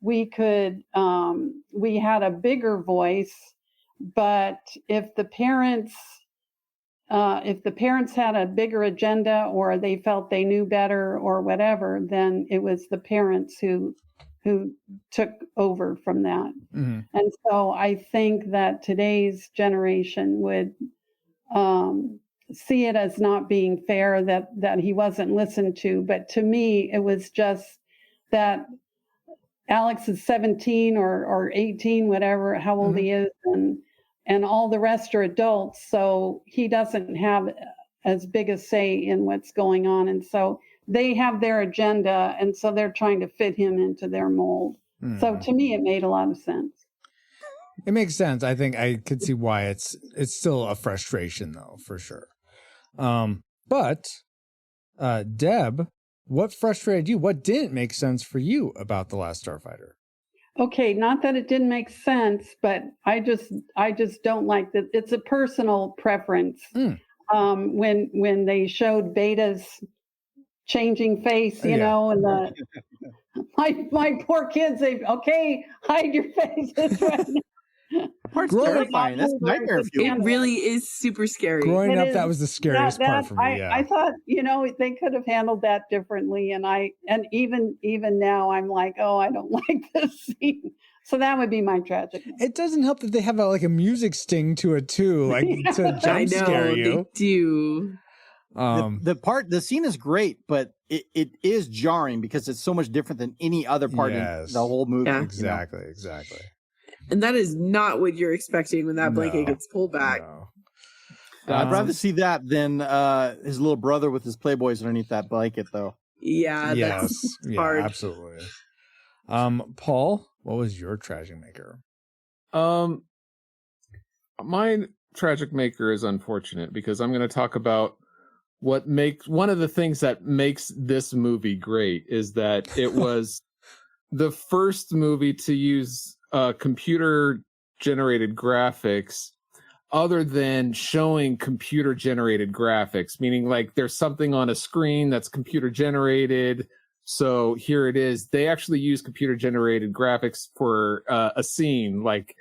we had a bigger voice, but if the parents had a bigger agenda, or they felt they knew better or whatever, then it was the parents who took over from that. And so I think that today's generation would see it as not being fair that he wasn't listened to. But to me, it was just that Alex is 17 or 18, whatever, how old he is, and all the rest are adults. So he doesn't have as big a say in what's going on. And so they have their agenda, and so they're trying to fit him into their mold. So to me, it made a lot of sense. It makes sense. I think I could see why it's still a frustration, though, for sure. But Deb, what frustrated you? What didn't make sense for you about The Last Starfighter? Okay, not that it didn't make sense, but I just don't like that. It's a personal preference. When they showed Beta's changing face, you know, and my poor kids, okay, hide your faces right now. Part's terrifying. That's nightmare fuel. It really is super scary. Growing up, that was the scariest part for me. I thought, they could have handled that differently, and even now, I'm like, oh, I don't like this scene. So that would be my tragic. It doesn't help that they have a music sting to it too, like to jump scare you. They do. The scene is great, but it is jarring because it's so much different than any other part in the whole movie. Yeah. Exactly. And that is not what you're expecting when that blanket gets pulled back. No. I'd rather see that than his little brother with his Playboys underneath that blanket, though. Yeah, that's hard. Yeah, absolutely. Paul, what was your tragic maker? My tragic maker is unfortunate because I'm going to talk about one of the things that makes this movie great is that it was the first movie to use computer generated graphics other than showing computer generated graphics, meaning like there's something on a screen that's computer generated. So here it is. They actually use computer generated graphics for a scene like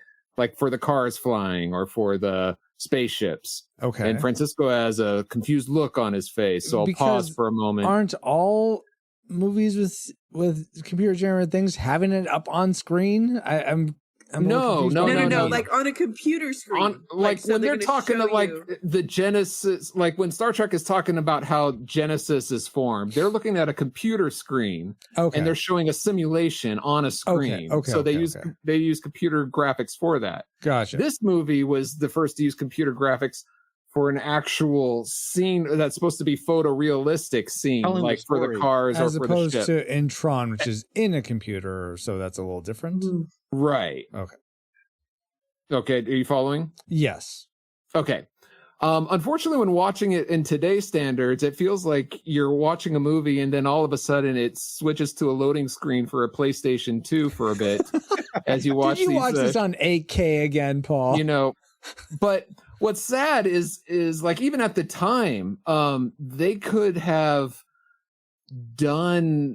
for the cars flying or for the spaceships. Okay. And Francisco has a confused look on his face. So I'll pause for a moment. Aren't all movies with computer generated things having it up on screen? I'm no. Like on a computer screen. So when they're talking to the Genesis, like when Star Trek is talking about how Genesis is formed, they're looking at a computer screen and they're showing a simulation on a screen. They use computer graphics for that. Gotcha. This movie was the first to use computer graphics for an actual scene that's supposed to be photorealistic scene, like for the cars as or for the ship. As opposed to in Tron, which is in a computer, so that's a little different. Right. Okay, are you following? Yes. Okay. Unfortunately, when watching it in today's standards, it feels like you're watching a movie and then all of a sudden it switches to a loading screen for a PlayStation 2 for a bit as you watch. Did you watch this on 8K again, Paul? But what's sad is like even at the time, they could have done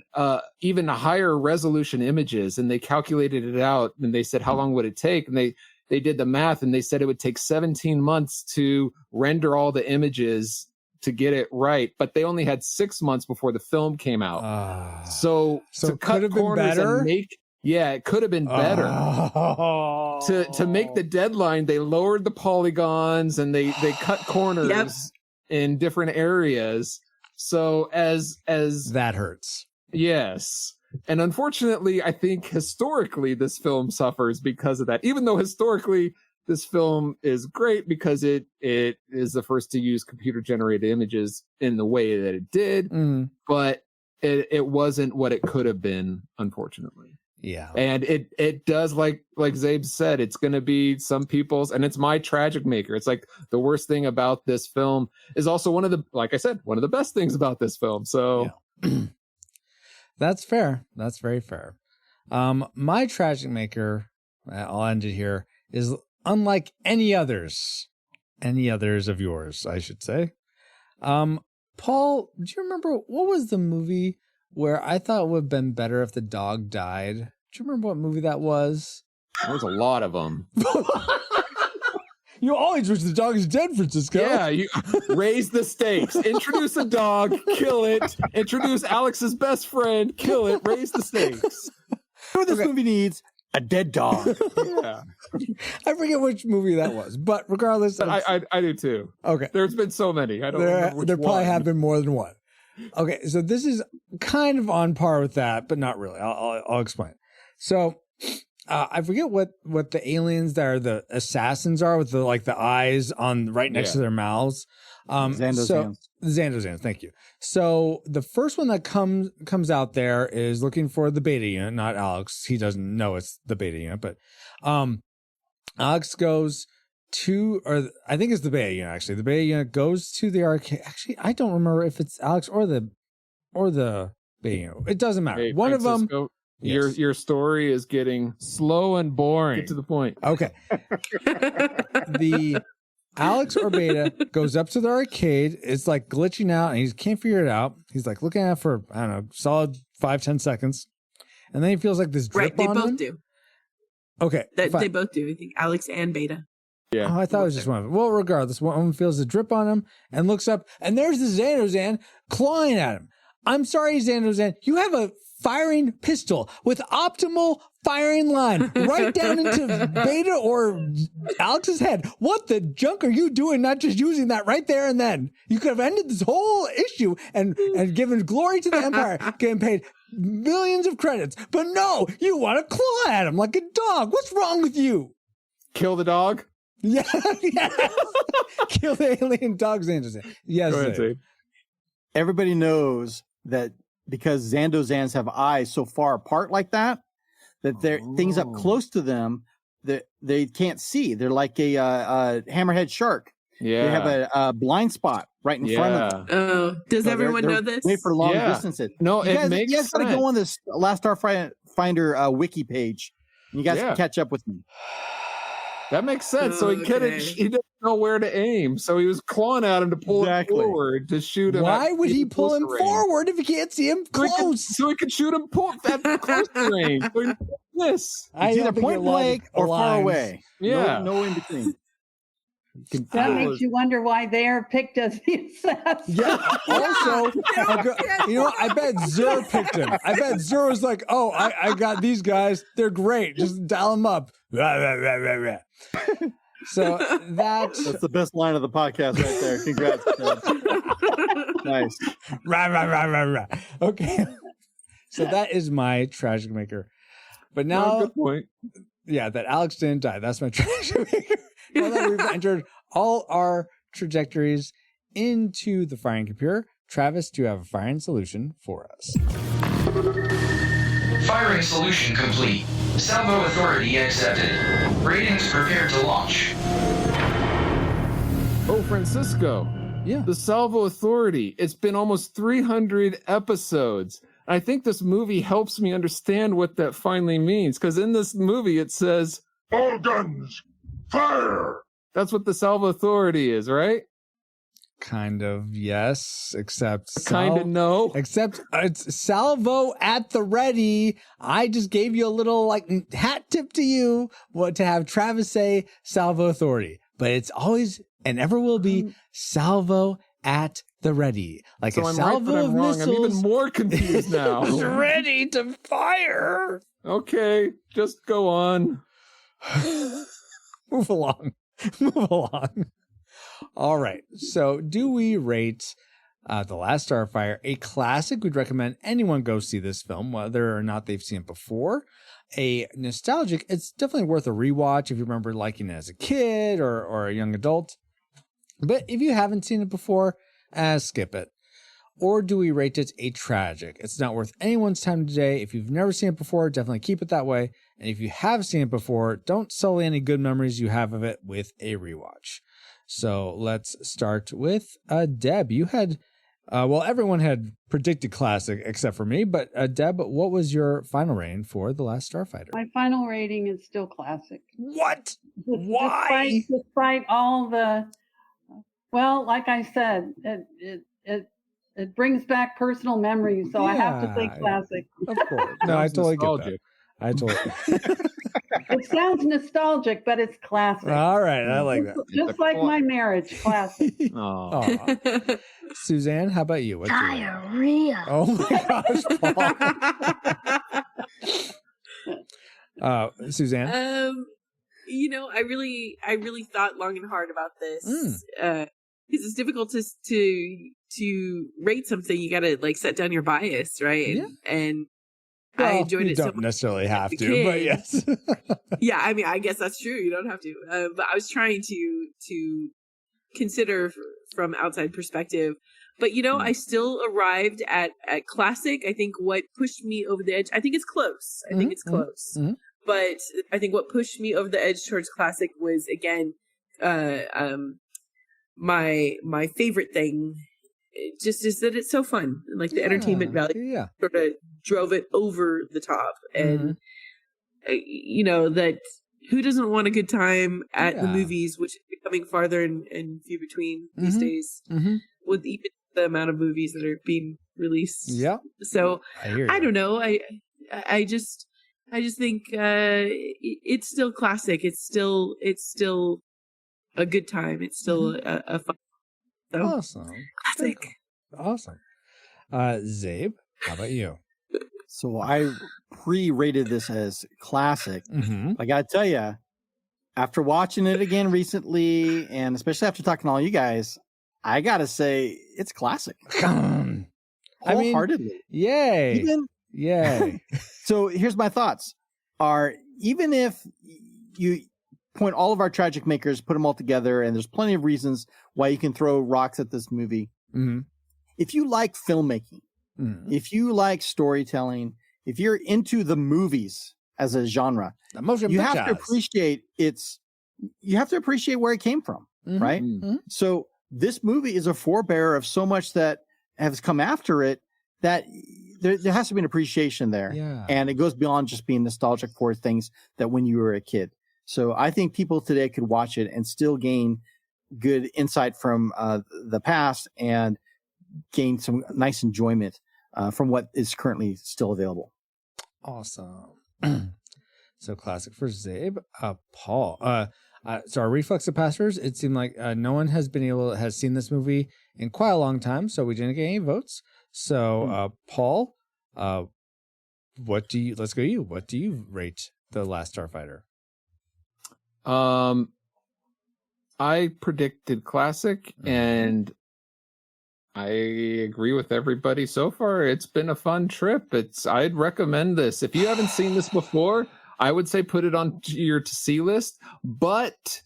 even higher resolution images, and they calculated it out, and they said how long would it take, and they did the math and they said it would take 17 months to render all the images to get it right, but they only had 6 months before the film came out. So to cut corners and make, it could have been better. To make the deadline, they lowered the polygons and they cut corners in different areas. So as that hurts. Yes. And unfortunately, I think historically this film suffers because of that. Even though historically this film is great because it is the first to use computer generated images in the way that it did, but it wasn't what it could have been, unfortunately. Yeah. And it does, like Zabe said, it's going to be some people's, and it's my tragic maker. It's like the worst thing about this film is also one of the best things about this film. So that's fair. That's very fair. My tragic maker, I'll end it here, is unlike any others of yours, I should say. Paul, do you remember what was the movie where I thought it would have been better if the dog died? Do you remember what movie that was? There's a lot of them. You always wish the dog is dead, Francisco. Yeah, you raise the stakes. Introduce a dog, kill it. Introduce Alex's best friend, kill it. Raise the stakes. What this movie needs? A dead dog. Yeah. I forget which movie that was, but regardless, I do too. Okay, there's been so many. I don't remember which there probably one. have been more than one. Okay, so this is kind of on par with that, but not really. I'll explain. So I forget what the aliens that are the assassins are with the eyes on right next to their mouths. Xandozans, thank you. So the first one that comes out there is looking for the beta unit, not Alex. He doesn't know it's the beta unit, but Alex goes to, or I think it's the beta unit actually. The beta unit goes to the arcade. Actually, I don't remember if it's Alex or the beta unit. It doesn't matter. Hey, one Francisco, of them. Yes. Your story is getting slow and boring. Get to the point. Okay. The Alex or Beta goes up to the arcade. It's like glitching out and he can't figure it out. He's like looking at it for, I don't know, solid 5-10 seconds. And then he feels like this drip on him. They both do. Okay. They both do. I think Alex and Beta. Yeah. Oh, I thought it was just one of them. Well, regardless, one of them feels a drip on him and looks up, and there's the Xandozan clawing at him. I'm sorry, Xandozan. You have a firing pistol with optimal firing line right down into Beta or Alex's head. What the junk are you doing? Not just using that right there and then. You could have ended this whole issue and given glory to the Empire, getting paid millions of credits. But no, you want to claw at him like a dog. What's wrong with you? Kill the dog? Yeah, yes. Kill the alien dog, Xandozan. Yes. Go ahead, Zabe. Everybody knows that because Xandozans have eyes so far apart like that there things up close to them that they can't see. They're like a hammerhead shark. Yeah, they have a blind spot right in front of them. Oh, does everyone know this? Made for long distances. No, you guys, makes you guys gotta go on this Last Starfighter wiki page. And you guys can catch up with me. That makes sense. So he didn't know where to aim. So he was clawing at him to pull him forward to shoot him. Why would he pull him forward if he can't see him close? So he could shoot him at close range. This. It's either point blank or far away. Yeah. No in between. That makes you wonder why they're picked as the assassin. Yeah. Also, I bet Zur picked him. I bet Zur was like, "Oh, I got these guys. They're great. Just dial them up." So that's the best line of the podcast right there. Congrats. Nice. Right. Okay. So that is my tragic maker. But now, good point. Yeah, that Alex didn't die. That's my tragic maker. Now that we've entered all our trajectories into the firing computer, Travis, do you have a firing solution for us? Firing solution complete. Salvo authority accepted. Ratings prepared to launch. Oh, Francisco. Yeah. The Salvo Authority. It's been almost 300 episodes. I think this movie helps me understand what that finally means. Because in this movie, it says, all guns, fire! That's what the Salvo Authority is, right? Kind of, yes, except kind of no. Except it's salvo at the ready. I just gave you a little like hat tip to you what to have Travis say salvo authority, but it's always and ever will be salvo at the ready. Like so a I'm salvo right, but of I'm wrong. missiles. I'm even more confused now. Is ready to fire. Okay, just go on. Move along. Move along. All right. So do we rate The Last Starfighter a classic? We'd recommend anyone go see this film, whether or not they've seen it before. A nostalgic, it's definitely worth a rewatch if you remember liking it as a kid or a young adult. But if you haven't seen it before, skip it. Or do we rate it a tragic? It's not worth anyone's time today. If you've never seen it before, definitely keep it that way. And if you have seen it before, don't sully any good memories you have of it with a rewatch. So let's start with Deb. You had, everyone had predicted classic except for me, but Deb, what was your final rating for The Last Starfighter? My final rating is still classic. What? Why? Despite all the, well, like I said, it brings back personal memories, so I have to say classic. Of course. No, I totally get that. It sounds nostalgic, but it's classic. All right, I like that. Just like my marriage, classic. Oh. Suzanne, how about you? What's Diarrhea. Oh my gosh, Paul. Suzanne. I really thought long and hard about this. Because it's difficult to rate something. You got to like set down your bias, right? And I enjoyed it so much. You don't necessarily have to, but yes. Yeah, I mean, I guess that's true. You don't have to. But I was trying to consider from outside perspective. But, I still arrived at classic. I think what pushed me over the edge, I think it's close. I think it's close. But I think what pushed me over the edge towards classic was, again, my favorite thing just is that it's so fun. Like the entertainment value sort of drove it over the top. And, that who doesn't want a good time at the movies, which is becoming farther and few between these days with even the amount of movies that are being released. Yeah. So I don't know. I just think it's still classic. It's still a good time. It's still a fun. So, awesome. Classic. Awesome. Zabe, how about you? So I pre-rated this as classic. I got to tell you, after watching it again recently, and especially after talking to all you guys, I got to say it's classic. Wholeheartedly. Yay. Yay. So here's my thoughts. Even if you point all of our tragic makers, put them all together, and there's plenty of reasons why you can throw rocks at this movie. If you like filmmaking, if you like storytelling, if you're into the movies as a genre, you have to appreciate where it came from, right? So this movie is a forebearer of so much that has come after it that there has to be an appreciation there. And it goes beyond just being nostalgic for things that when you were a kid. So I think people today could watch it and still gain good insight from the past and gain some nice enjoyment from what is currently still available. Awesome. So classic for Zabe. Paul. So our reflex capacitors, it seemed like no one has seen this movie in quite a long time, so we didn't get any votes. So Paul, what do you rate The Last Starfighter? I predicted classic, and I agree with everybody so far. It's been a fun trip. I'd recommend this. If you haven't seen this before, I would say put it on your to see list. But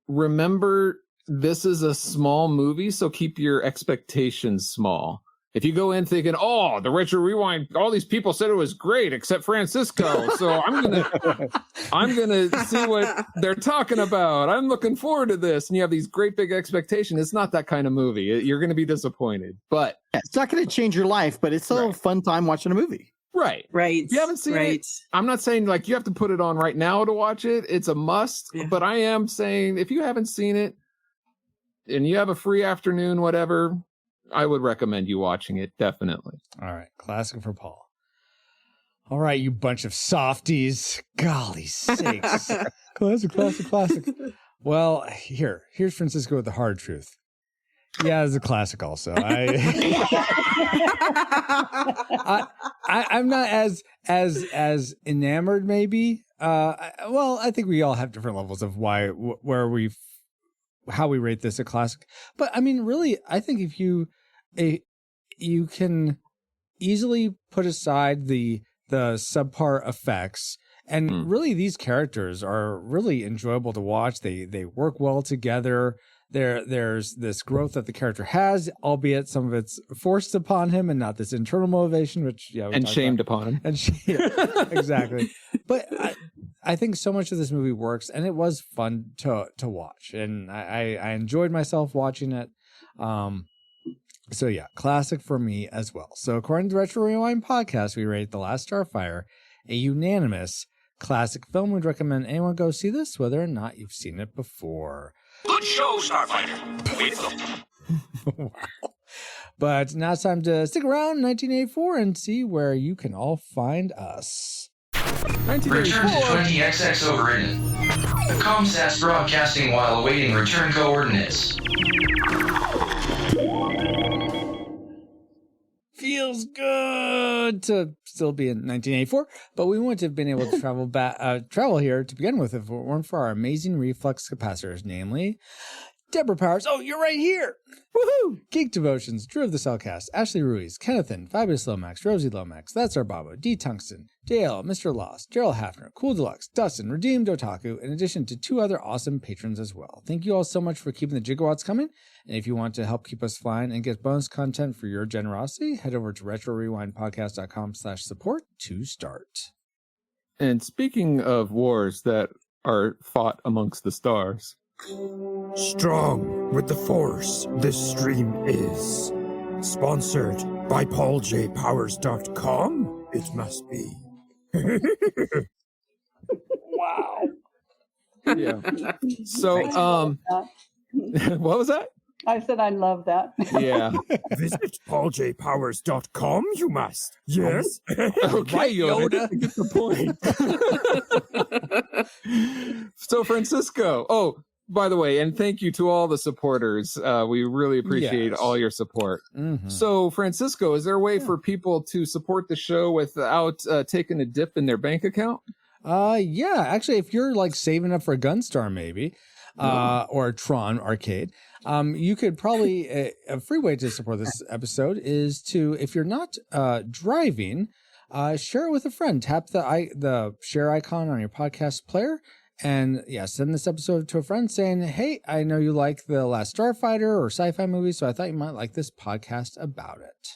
remember, this is a small movie, so keep your expectations small. If you go in thinking, the Retro Rewind, all these people said it was great except Francisco, so I'm gonna see what they're talking about. I'm looking forward to this, and you have these great big expectations. It's not that kind of movie. You're gonna be disappointed, but it's not gonna change your life. But it's still a fun time watching a movie. Right. If you haven't seen it, I'm not saying like you have to put it on right now to watch it. It's a must. But I am saying if you haven't seen it, and you have a free afternoon, whatever, I would recommend you watching it, definitely. All right, classic for Paul. All right, you bunch of softies. Golly sakes. Classic. Well, here's Francisco with the hard truth. Yeah, it's a classic also. I'm not as enamored maybe. Well, I think we all have different levels of how we rate this a classic. But I mean, really, I think if you can easily put aside the subpar effects, and really these characters are really enjoyable to watch. They work well together. There's this growth that the character has, albeit some of it's forced upon him and not this internal motivation, which and shamed upon him. And exactly. But I think so much of this movie works, and it was fun to watch, and I enjoyed myself watching it. So yeah, classic for me as well. So according to the Retro Rewind podcast, we rate The Last Starfighter a unanimous classic film. We'd recommend anyone go see this, whether or not you've seen it before. Good show, Starfighter. Wow. But now it's time to stick around in 1984 and see where you can all find us. Return to 20XX overridden. The Comsat's broadcasting while awaiting return coordinates. Feels good to still be in 1984, but we wouldn't have been able to travel here to begin with if it weren't for our amazing reflux capacitors, namely Deborah Powers. Oh, you're right here. Woohoo! Geek Devotions, Drew of the Cellcast, Ashley Ruiz, Kennethan, Fabulous Lomax, Rosie Lomax, That's Our Babo, D. Tungsten, Dale, Mr. Lost, Gerald Hafner, Cool Deluxe, Dustin, Redeemed Otaku, in addition to 2 other awesome patrons as well. Thank you all so much for keeping the gigawatts coming. And if you want to help keep us flying and get bonus content for your generosity, head over to retrorewindpodcast.com/support to start. And speaking of wars that are fought amongst the stars. Strong with the Force, this stream is. Sponsored by PaulJPowers.com, it must be. Wow. Yeah. So, what was that? I said I love that. Yeah. Visit PaulJPowers.com, you must. Yes. Okay, Yoda. Get the point. So, Francisco. Oh, by the way, and thank you to all the supporters. We really appreciate all your support. Mm-hmm. So, Francisco, is there a way for people to support the show without taking a dip in their bank account? Yeah. Actually, if you're like saving up for a Gunstar, maybe, or a Tron arcade, you could probably a free way to support this episode is to, if you're not driving, share it with a friend. Tap the share icon on your podcast player. And send this episode to a friend saying, hey, I know you like The Last Starfighter or sci-fi movies, so I thought you might like this podcast about it.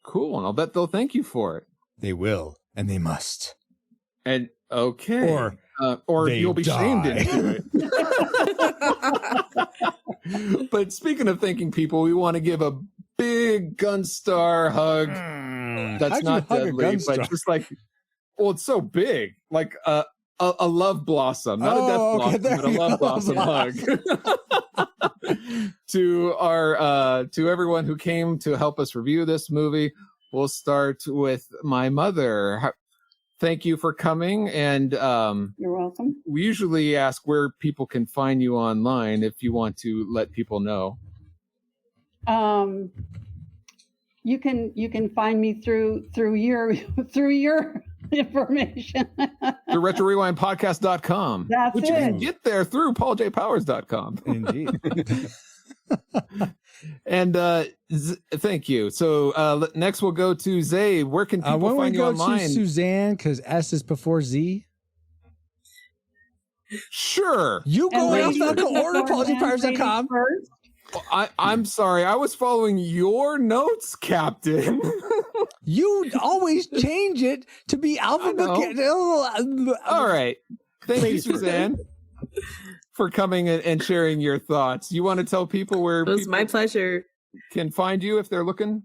Cool. And I'll bet they'll thank you for it. They will, and they must. And okay. Or you'll be shamed into it. But speaking of thanking people, we want to give a big Gunstar hug. That's not deadly, but just like, well, it's so big. Like, a love blossom, not a death blossom, but a love blossom hug to everyone who came to help us review this movie. We'll start with my mother. Thank you for coming, and you're welcome. We usually ask where people can find you online if you want to let people know. You can find me through your information. The RetroRewindPodcast.com. That's which it. You can get there through PaulJPowers.com. Indeed. And thank you. So next we'll go to Zay. Where can people find you online? To Suzanne, because S is before Z. Sure. You go in alphabetical order, PaulJPowers.com. I'm sorry. I was following your notes, Captain. You always change it to be alphabetical. All right. Thank you, Suzanne, for coming and sharing your thoughts. You want to tell people where it was my pleasure can find you if they're looking,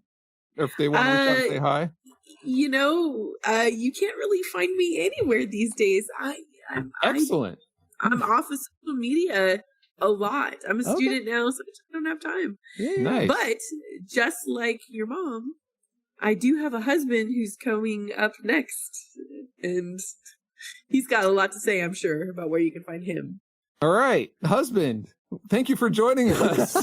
or if they want to reach out and say hi? You can't really find me anywhere these days. Excellent. I'm off of social media. a lot. I'm a student now, so I don't have time. Nice. But just like your mom, I do have a husband who's coming up next, and he's got a lot to say, I'm sure, about where you can find him. All right, husband. Thank you for joining us.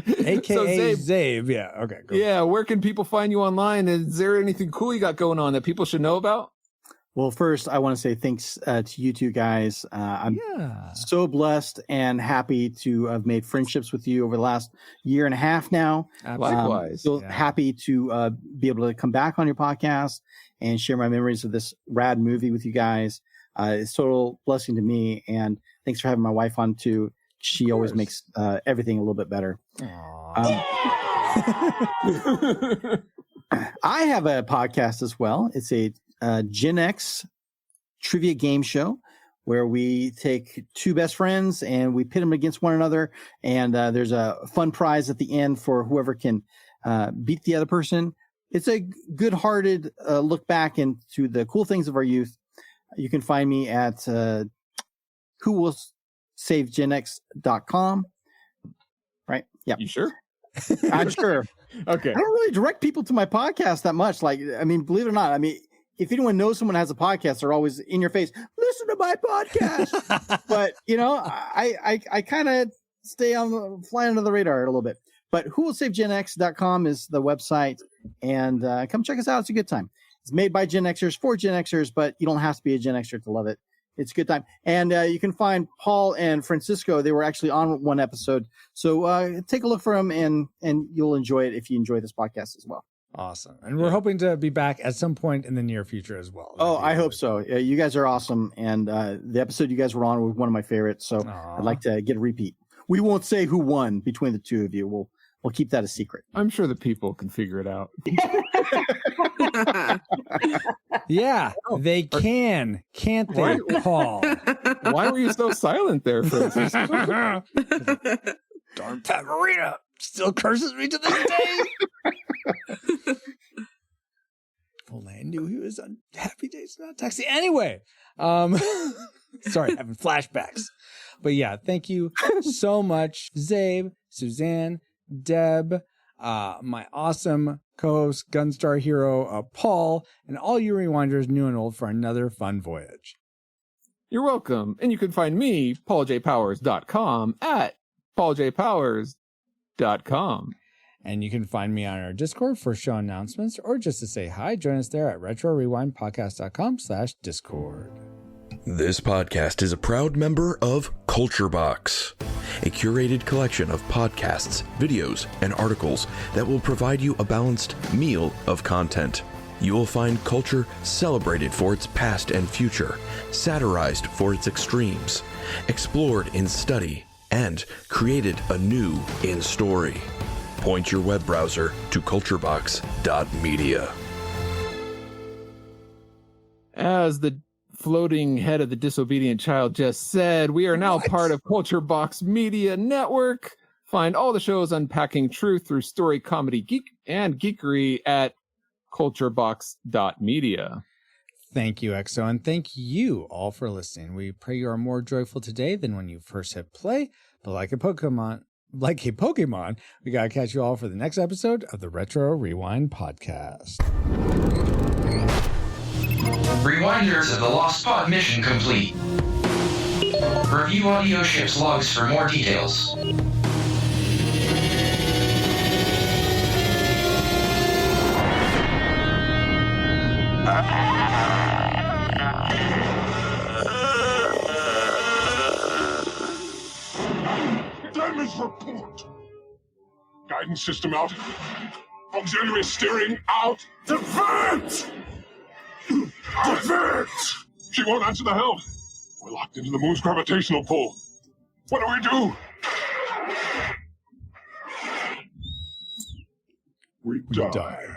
AKA Zabe. Yeah. Okay. Go. Yeah. Where can people find you online? Is there anything cool you got going on that people should know about? Well, first, I want to say thanks to you two guys. I'm so blessed and happy to have made friendships with you over the last year and a half now. Likewise. So happy to be able to come back on your podcast and share my memories of this rad movie with you guys. It's a total blessing to me. And thanks for having my wife on too. She always makes everything a little bit better. I have a podcast as well. It's a Gen X trivia game show where we take two best friends and we pit them against one another. And there's a fun prize at the end for whoever can beat the other person. It's a good-hearted look back into the cool things of our youth. You can find me at whowillsavegenx.com. Right? Yeah. You sure? I'm sure. Okay. I don't really direct people to my podcast that much. Like, I mean, believe it or not, I mean, if anyone knows someone has a podcast, they're always in your face. Listen to my podcast. But, you know, I kind of stay flying under the radar a little bit. But whowillsavegenx.com is the website. And come check us out. It's a good time. It's made by Gen Xers for Gen Xers, but you don't have to be a Gen Xer to love it. It's a good time. And you can find Paul and Francisco. They were actually on one episode. So take a look for them and you'll enjoy it if you enjoy this podcast as well. Awesome. And we're hoping to be back at some point in the near future as well. I hope so. You guys are awesome. And the episode you guys were on was one of my favorites. So I'd like to get a repeat. We won't say who won between the two of you. We'll keep that a secret. I'm sure the people can figure it out. Yeah, they can. Can't they, Paul? Why were you so silent there, Francis? Darn Pat Marina still curses me to this day. If only I knew he was on Happy Days, not Taxi. Anyway, sorry, having flashbacks. But yeah, thank you so much, Zabe, Suzanne, Deb, my awesome co-host, Gunstar hero, Paul, and all you rewinders, new and old, for another fun voyage. You're welcome. And you can find me, pauljpowers.com, at pauljpowers.com. And you can find me on our Discord for show announcements or just to say hi. Join us there at retrorewindpodcast.com/Discord. This podcast is a proud member of Culture Box, a curated collection of podcasts, videos, and articles that will provide you a balanced meal of content. You will find culture celebrated for its past and future, satirized for its extremes, explored in study, and created anew in story. Point your web browser to culturebox.media. As the floating head of the disobedient child just said, we are now part of Culture Box Media Network. Find all the shows unpacking truth through story, comedy, geek, and geekery at culturebox.media. Thank you, EXO, and thank you all for listening. We pray you are more joyful today than when you first hit play, but like a Pokemon, we gotta catch you all for the next episode of the Retro Rewind Podcast. Rewinders of the Lost Pod mission complete. Review audio ship's logs for more details. Damage report. Guidance system out. Auxiliary steering out. Divert! Divert! She won't answer the helm. We're locked into the moon's gravitational pull. What do? We die.